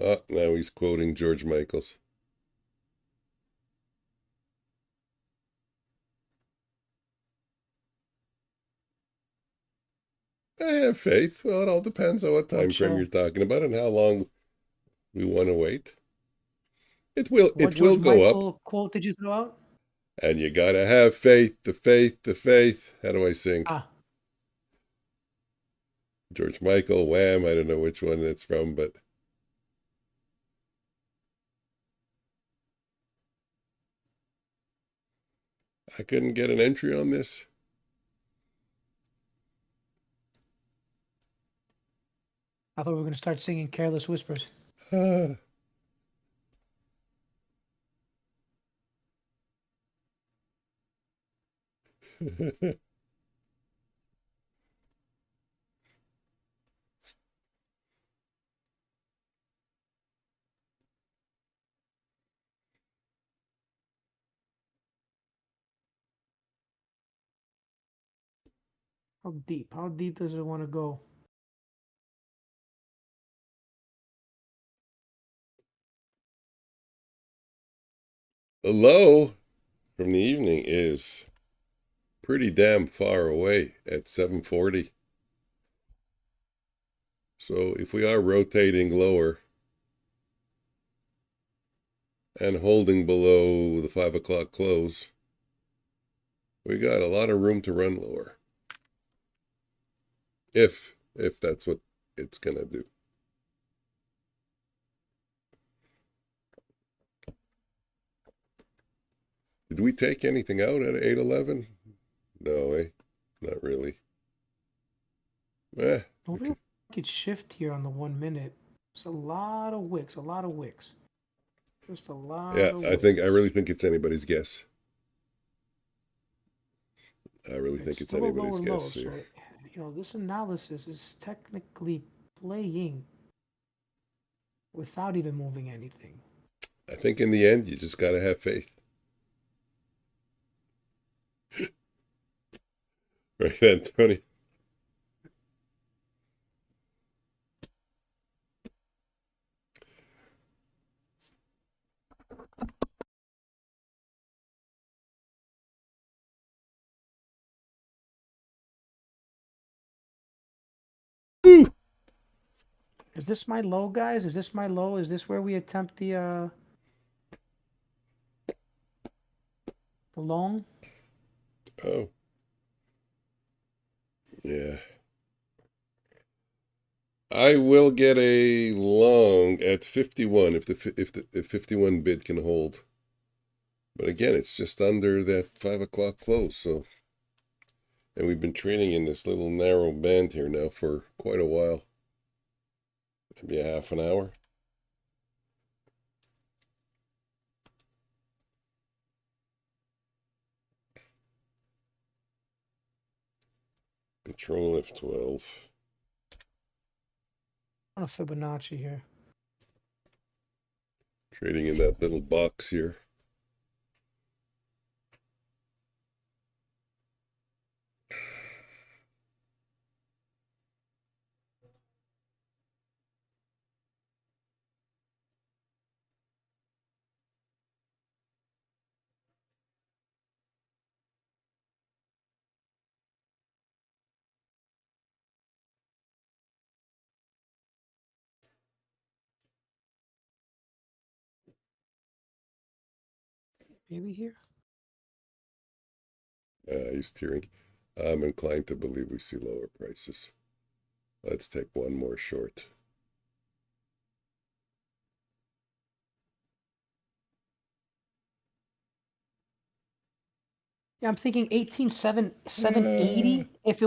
Oh, now he's quoting George Michaels. I have faith. Well, it all depends on what time frame you're talking about and how long we want to wait. It will go up. What quote did you throw out? And you gotta have faith, the faith. How do I sing? George Michael, Wham, I don't know which one it's from, but I couldn't get an entry on this. I thought we were going to start singing Careless Whispers. How deep? How deep does it want to go? The low from the evening is pretty damn far away at 740. So if we are rotating lower, and holding below the 5 o'clock close, we got a lot of room to run lower. If that's what it's gonna do. Did we take anything out at 811? No, not really. We could shift here on the 1 minute. It's a lot of wicks, a lot of wicks. Just a lot of wicks. I really think it's anybody's guess. I really think it's anybody's guess here. So, this analysis is technically playing without even moving anything. I think in the end, you just got to have faith. Right, Antonio? Is this my low, guys? Is this my low? Is this where we attempt the long? Oh. Yeah. I will get a long at 51 if the 51 bid can hold. But again, it's just under that 5 o'clock close, so. And we've been trading in this little narrow band here now for quite a while. Maybe a half an hour. Control F12. On a Fibonacci here. Trading in that little box here. Maybe here? He's tearing. I'm inclined to believe we see lower prices. Let's take one more short. Yeah, I'm thinking 780 if it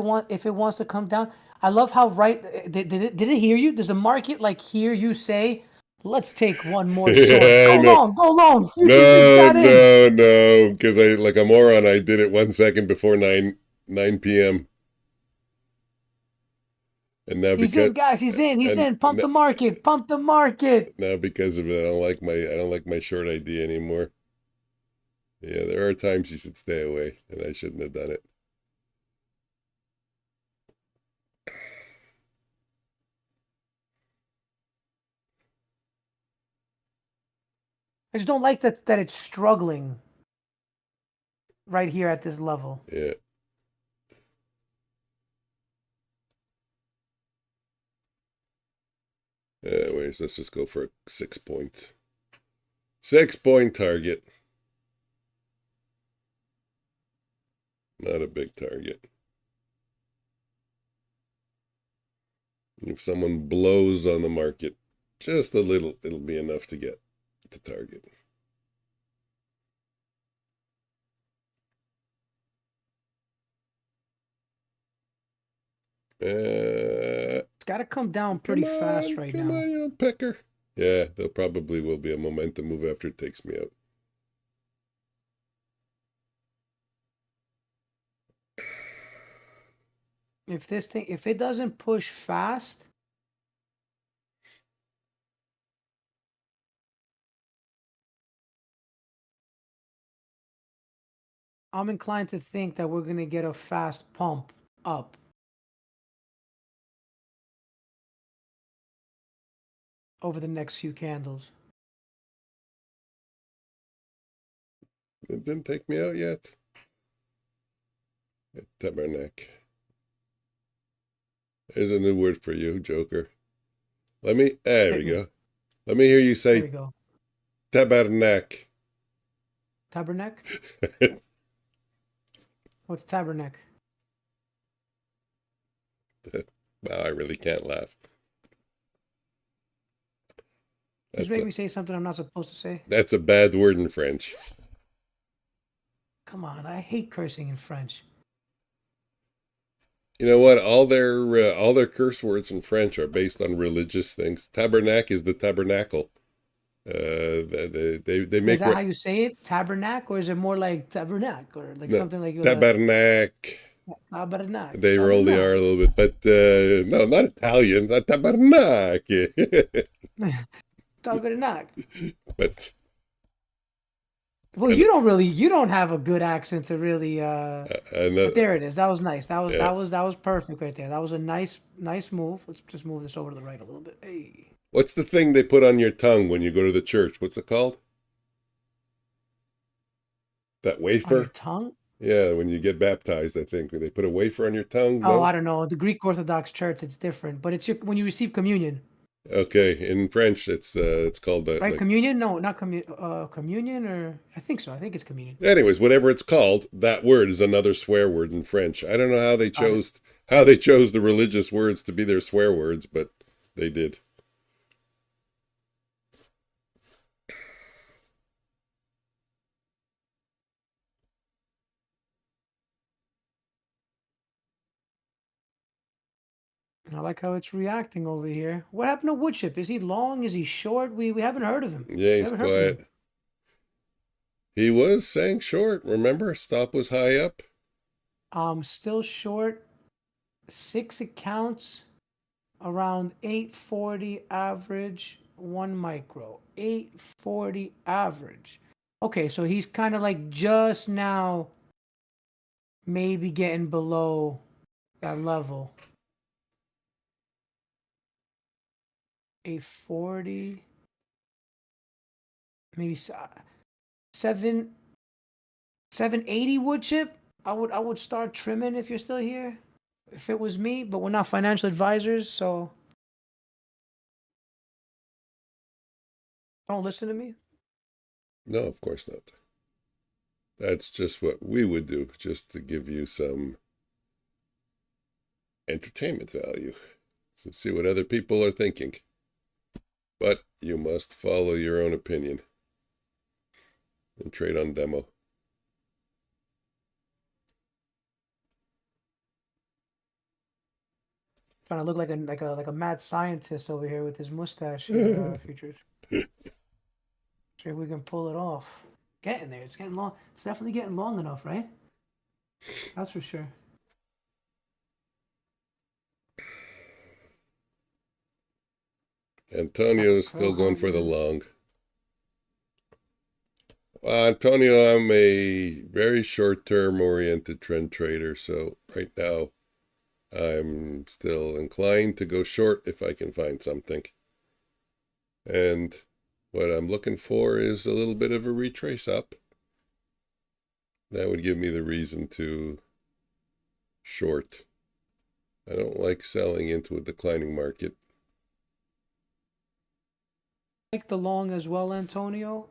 wants to come down. I love how did it hear you? Does the market like hear you say, let's take one more short? Yeah, go long. Future just got in. No, because I like a moron. I did it 1 second before 9 p.m. And now He's in, guys. He's in. Pump the market. Pump the market. Now because of it, I don't like my short idea anymore. Yeah, there are times you should stay away, and I shouldn't have done it. I just don't like that it's struggling right here at this level. Yeah. Anyways, let's just go for a 6 point. 6 point target. Not a big target. If someone blows on the market just a little, it'll be enough to get to target. It's got to come down pretty fast right now. Come on, you pecker. Yeah, there probably will be a momentum move after it takes me out. If it doesn't push fast, I'm inclined to think that we're going to get a fast pump up. Over the next few candles. It didn't take me out yet. Tabernacle. There's a new word for you, Joker. There we go. Let me hear you say. There we go. Tabernacle. Tabernacle? What's tabernacle? Wow, I really can't laugh. Just make me say something I'm not supposed to say. That's a bad word in French. Come on, I hate cursing in French. You know what? All their curse words in French are based on religious things. Tabernacle is the tabernacle. They make Is that how you say it? Tabernacle, or is it more like tabernacle, or like no, something like tabernacle. tabernacle? They roll the R a little bit, but no, not Italians. Tabernacle. Tabernacle. But well, you don't have a good accent to really. But there it is. That was nice. That was perfect right there. That was a nice move. Let's just move this over to the right a little bit. Hey. What's the thing they put on your tongue when you go to the church? What's it called? That wafer? On your tongue? Yeah, when you get baptized, I think they put a wafer on your tongue. Oh, No? I don't know. The Greek Orthodox Church, it's different, but it's when you receive communion. Okay, in French, it's called right? like, Communion? No, not communion, or I think so. I think it's communion. anyways, whatever it's called, that word is another swear word in French. I don't know how they Got it. chose the religious words to be their swear words, but they did. I like how it's reacting over here. What happened to Woodchip? Is he long? Is he short? We haven't heard of him. Yeah, he's quiet. He was saying short. Remember, stop was high up. Still short. 6 accounts, around 840 average, 1 micro. 840 average. Okay, so he's kind of like just now maybe getting below that level. 840, maybe 780 wood chip. I would start trimming if you're still here, if it was me, but we're not financial advisors, so don't listen to me. No, of course not. That's just what we would do, just to give you some entertainment value. So see what other people are thinking. But you must follow your own opinion and trade on demo. Trying to look like a mad scientist over here with his mustache here, Futures. See if we can pull it off. Getting there. It's getting long. It's definitely getting long enough, right? That's for sure. Antonio is still going for the long. Antonio, I'm a very short-term oriented trend trader, so right now I'm still inclined to go short if I can find something. And what I'm looking for is a little bit of a retrace up. That would give me the reason to short. I don't like selling into a declining market. Like the long as well, Antonio.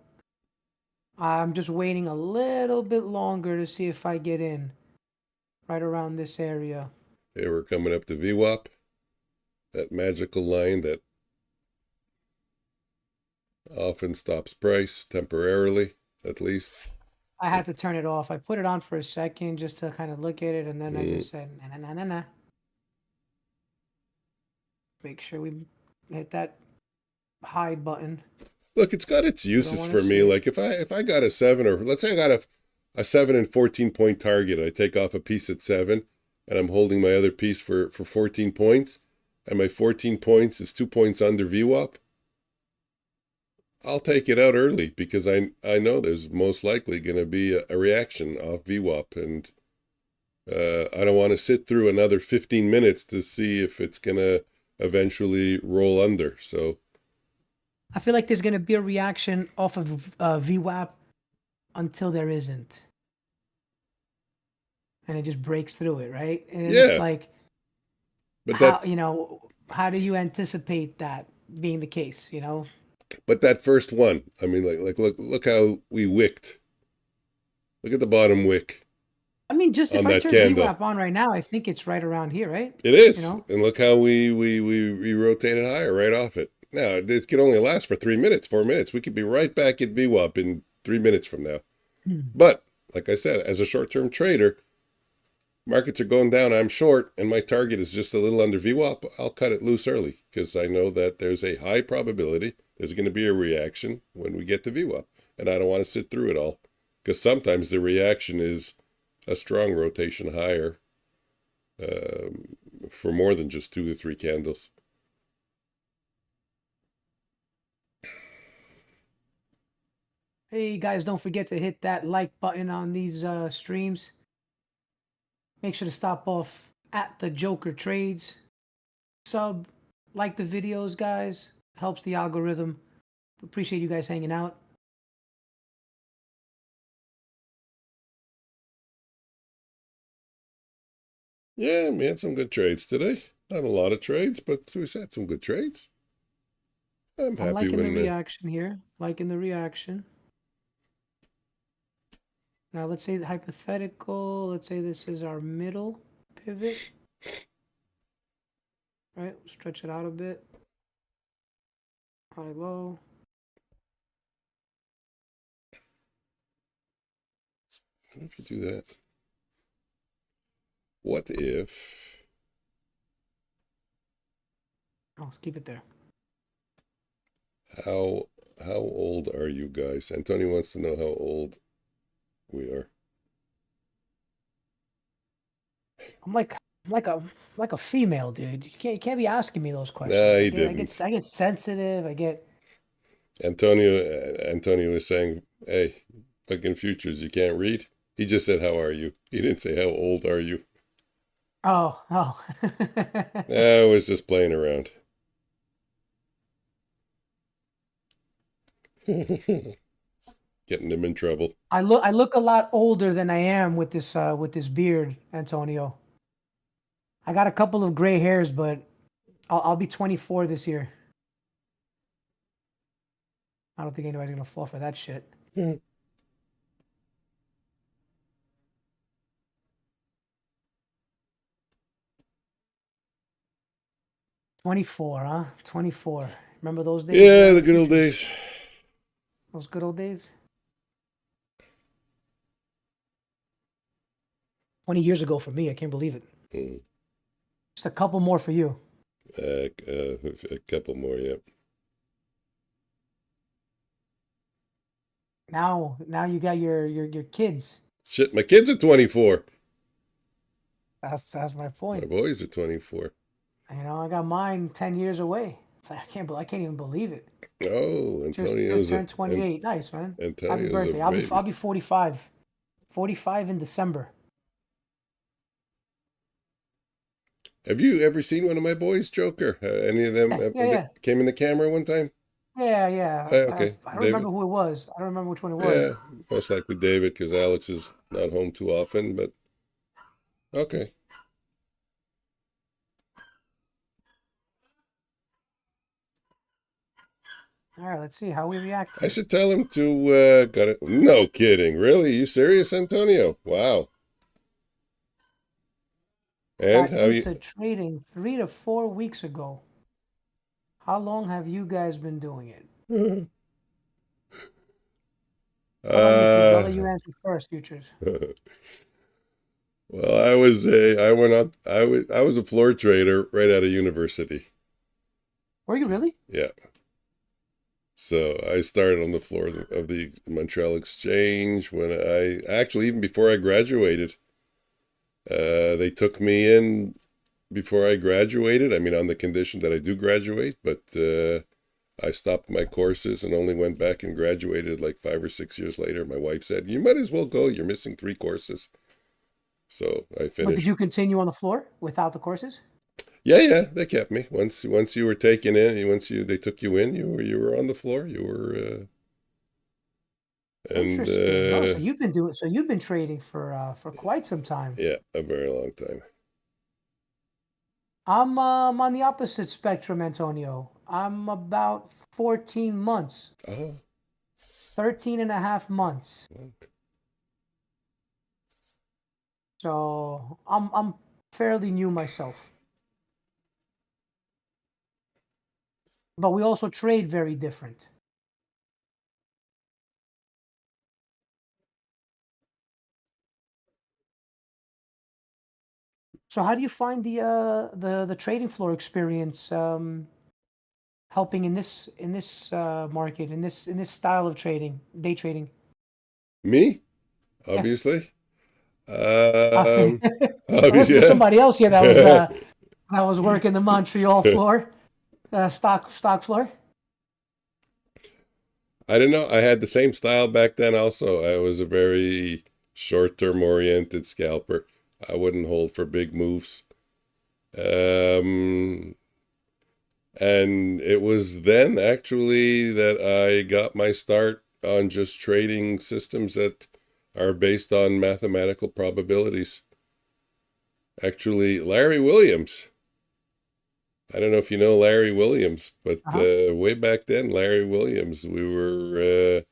I'm just waiting a little bit longer to see if I get in right around this area. Okay, we're coming up to VWAP, that magical line that often stops price temporarily, at least. I had to turn it off. I put it on for a second just to kind of look at it, and then I just said, nah. Make sure we hit that hide button. Look, it's got its uses for me. Like if I got a 7, or let's say I got a 7 and 14 point target, I take off a piece at 7, and I'm holding my other piece for 14 points, and my 14 points is 2 points under VWAP. I'll take it out early because I know there's most likely going to be a reaction off VWAP, and I don't want to sit through another 15 minutes to see if it's going to eventually roll under. So I feel like there's going to be a reaction off of VWAP until there isn't. And it just breaks through it, right? And yeah. It's like, but how do you anticipate that being the case, But that first one, I mean, look how we wicked. Look at the bottom wick I mean, just if on I that turn candle. VWAP on right now, I think it's right around here, right? It You is. know? And look how we rotated higher right off it. Now, this can only last for 3 minutes, 4 minutes. We could be right back at VWAP in 3 minutes from now. But, like I said, as a short-term trader, markets are going down, I'm short, and my target is just a little under VWAP, I'll cut it loose early because I know that there's a high probability there's going to be a reaction when we get to VWAP. And I don't want to sit through it all because sometimes the reaction is a strong rotation higher for more than just 2 to 3 candles. Hey guys, don't forget to hit that like button on these streams. Make sure to stop off at the Joker Trades. Sub, like the videos, guys. Helps the algorithm. Appreciate you guys hanging out. Yeah, we had some good trades today. Not a lot of trades, but we had some good trades. I'm I'm happy liking the when reaction here. Liking the reaction. Now let's say the hypothetical. Let's say this is our middle pivot. Right, stretch it out a bit. High low. what if you do that? What if Oh, let's keep it there. how old are you guys? Antonio wants to know how old we are. I'm like a female, dude. You can't be asking me those questions. Nah, he I didn't. get sensitive. I get. Antonio was saying, "Hey, fucking futures, you can't read." He just said, "How are you?" He didn't say, "How old are you?" Oh. I was just playing around. Getting them in trouble. I look a lot older than I am with this beard, Antonio. I got a couple of gray hairs, but I'll be 24 this year. I don't think anybody's gonna fall for that shit. 24, huh? 24. Remember those days? Yeah, the good old days. Those good old days. 20 years ago for me. I can't believe it. Just a couple more for you. A couple more, yeah. Now you got your kids. Shit, my kids are 24. That's my My point. boys are 24. You know, I got mine 10 years away. It's like I can't even believe it. Oh, Just turned 28. Nice, man. Happy Antonio's birthday. a baby. I'll be 45. 45 in December. Have you ever seen one of my boys, Joker? Any of them Yeah. came in the camera one time? Yeah. Okay, I don't David. remember who it was. I don't remember which one it Yeah, was. most likely David, because Alex is not home too often, but okay. All right, let's see how we react I here. should tell him to got it. No kidding. Really? You serious, Antonio? Wow. And Got how you into trading 3 to 4 weeks ago. How long have you guys been doing it? How about you, Futures? I'll let you answer first, Futures. Well, I was a floor trader right out of university. Were you really? Yeah. So I started on the floor of the Montreal Exchange when I actually, even before I graduated, they took me in before I graduated. I mean, on the condition that I do graduate, but I stopped my courses and only went back and graduated like 5 or 6 years later. My wife said, "You might as well go. You're missing 3 courses." So I But did finished. you continue on the floor without the courses? Yeah, they kept me. Once you were taken in, they took you in, you were on the floor. You were and Interesting. Oh, so you've been trading for quite some time. yeah, a very long time. I'm on the opposite spectrum, Antonio. I'm about 14 months. Oh. 13 and a half months. Okay. So I'm fairly new myself. But we also trade very different. So how do you find the trading floor experience helping in this market, in this style of trading, day trading? Me? Yeah. Obviously. Unless there's Yeah. somebody else here that was working the Montreal floor, stock floor. I don't know. I had the same style back then also. I was a very short-term oriented scalper. I wouldn't hold for big moves. And it was then actually that I got my start on just trading systems that are based on mathematical probabilities. Actually, Larry Williams. I don't know if you know Larry Williams, but way back then, Larry Williams, we were,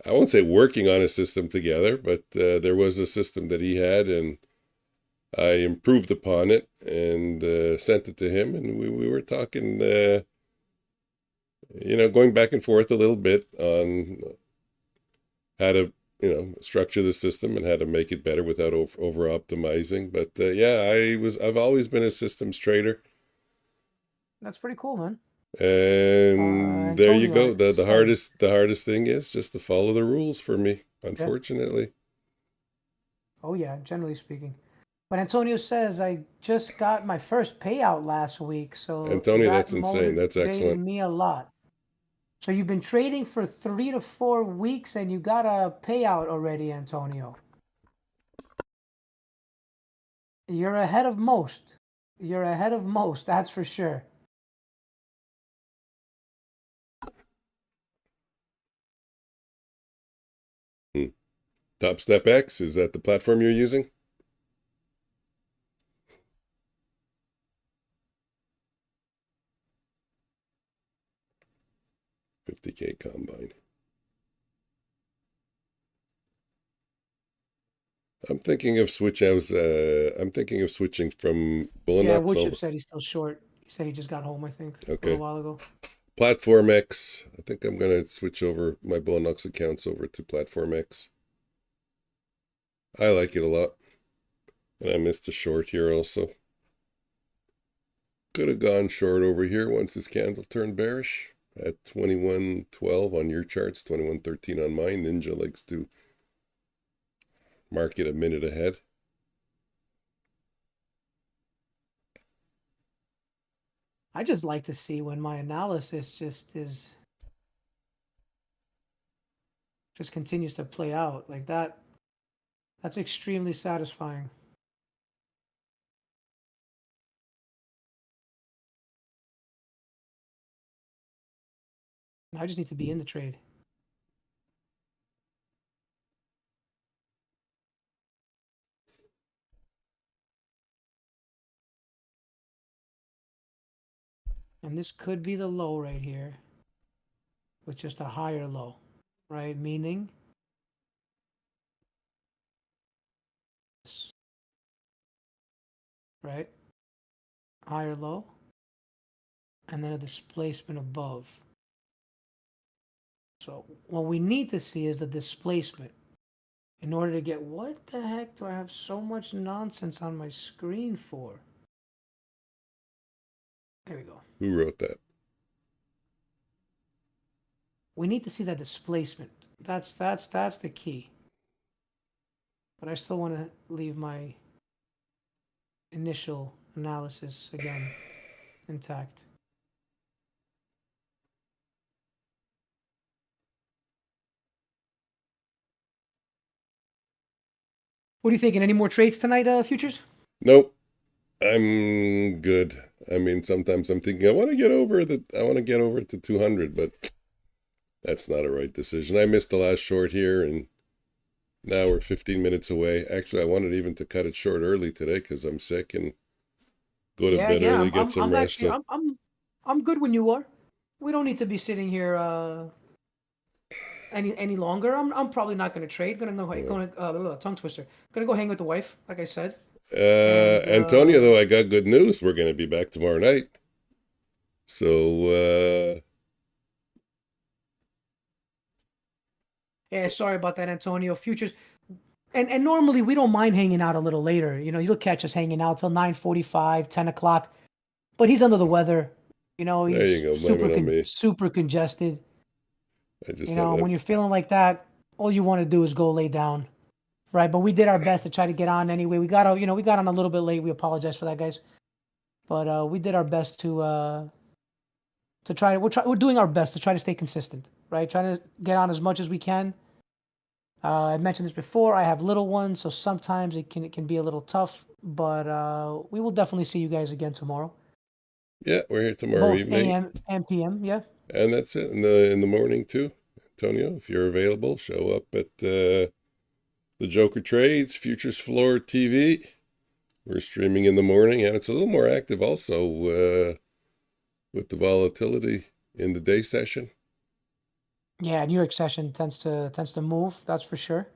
I won't say working on a system together, but there was a system that he had, and I improved upon it and sent it to him, and we were talking, going back and forth a little bit on how to, structure the system and how to make it better without over optimizing. But yeah, I've always been a systems trader. That's pretty cool, man. And there you go. Antonio The says, the hardest thing is just to follow the rules for me, unfortunately. oh yeah, generally speaking. But Antonio says I just got my first payout last week, so Antonio, that that's insane. That's motivated excellent. me a lot. So you've been trading for 3 to 4 weeks and you got a payout already, Antonio. You're ahead of most. You're ahead of most, that's for sure. Topstep X, is that the platform you're using? $50K combine. I'm thinking of I'm thinking of switching from Yeah, Bulenox Woodchip over. said he's still short. He said he just got home, I think, a little Okay. while ago. Platform X. I think I'm gonna switch over my Bulenox accounts over to Platform X. I like it a lot. And I missed a short here also. Could have gone short over here once this candle turned bearish at 21.12 on your charts, 21.13 on mine. Ninja likes to mark it a minute ahead. I just like to see when my analysis just continues to play out like that. That's extremely satisfying. I just need to be in the trade. And this could be the low right here with just a higher low, right? Meaning this, right? Higher low, and then a displacement above. So what we need to see is the displacement in order to get, what the heck do I have so much nonsense on my screen for? There we go. Who wrote that? We need to see that displacement. That's the key. But I still want to leave my initial analysis again intact. What are you thinking? Any more trades tonight, futures? Nope. I'm good. I mean, sometimes I'm thinking I want to get over to 200, but that's not a right decision. I missed the last short here, and now we're 15 minutes away. Actually, I wanted even to cut it short early today because I'm sick and go to bed early, get some I'm rest. actually So I'm good when you are. We don't need to be sitting here any longer. I'm probably not going to trade. Tongue twister. Gonna go hang with the wife, like I said. And Antonio, though, I got good news. We're going to be back tomorrow night. So, yeah, sorry about that, Antonio. Futures, and normally we don't mind hanging out a little later. You know, you'll catch us hanging out till 9:45, 10 o'clock. But he's under the weather. You know, there you he's go. Blame it on me. super congested. I just You know, thought when you're feeling like that, all you want to do is go lay down, right? But we did our best to try to get on anyway. We got on a little bit late. We apologize for that, guys. But we did our best to try. We're doing our best to try to stay consistent, right? Trying to get on as much as we can. I mentioned this before. I have little ones, so sometimes it can be a little tough. But we will definitely see you guys again tomorrow. yeah, we're here tomorrow Both evening. AM and PM, yeah. And that's it in the morning too. Antonio, if you're available, show up at the JOKOUR Trades Futures Floor TV. We're streaming in the morning, and it's a little more active also with the volatility in the day session. Yeah, New York session tends to move, that's for sure.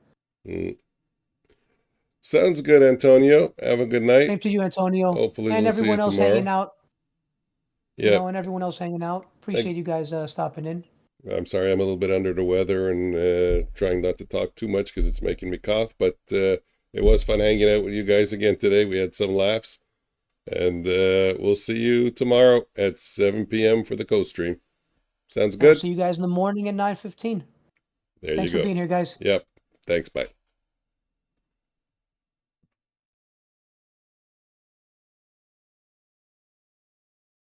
Sounds good, Antonio. Have a good night. Same to you, Antonio. Hopefully And we'll see you everyone else tomorrow. hanging out. Yeah. And everyone else hanging out. Appreciate you guys stopping in. I'm sorry I'm a little bit under the weather and trying not to talk too much because it's making me cough, but it was fun hanging out with you guys again today. We had some laughs, and we'll see you tomorrow at 7 p.m. for the co-stream. Sounds good? I'll see you guys in the morning at 9:15. There Thanks you go. for being here, guys. Yep. Thanks. Bye.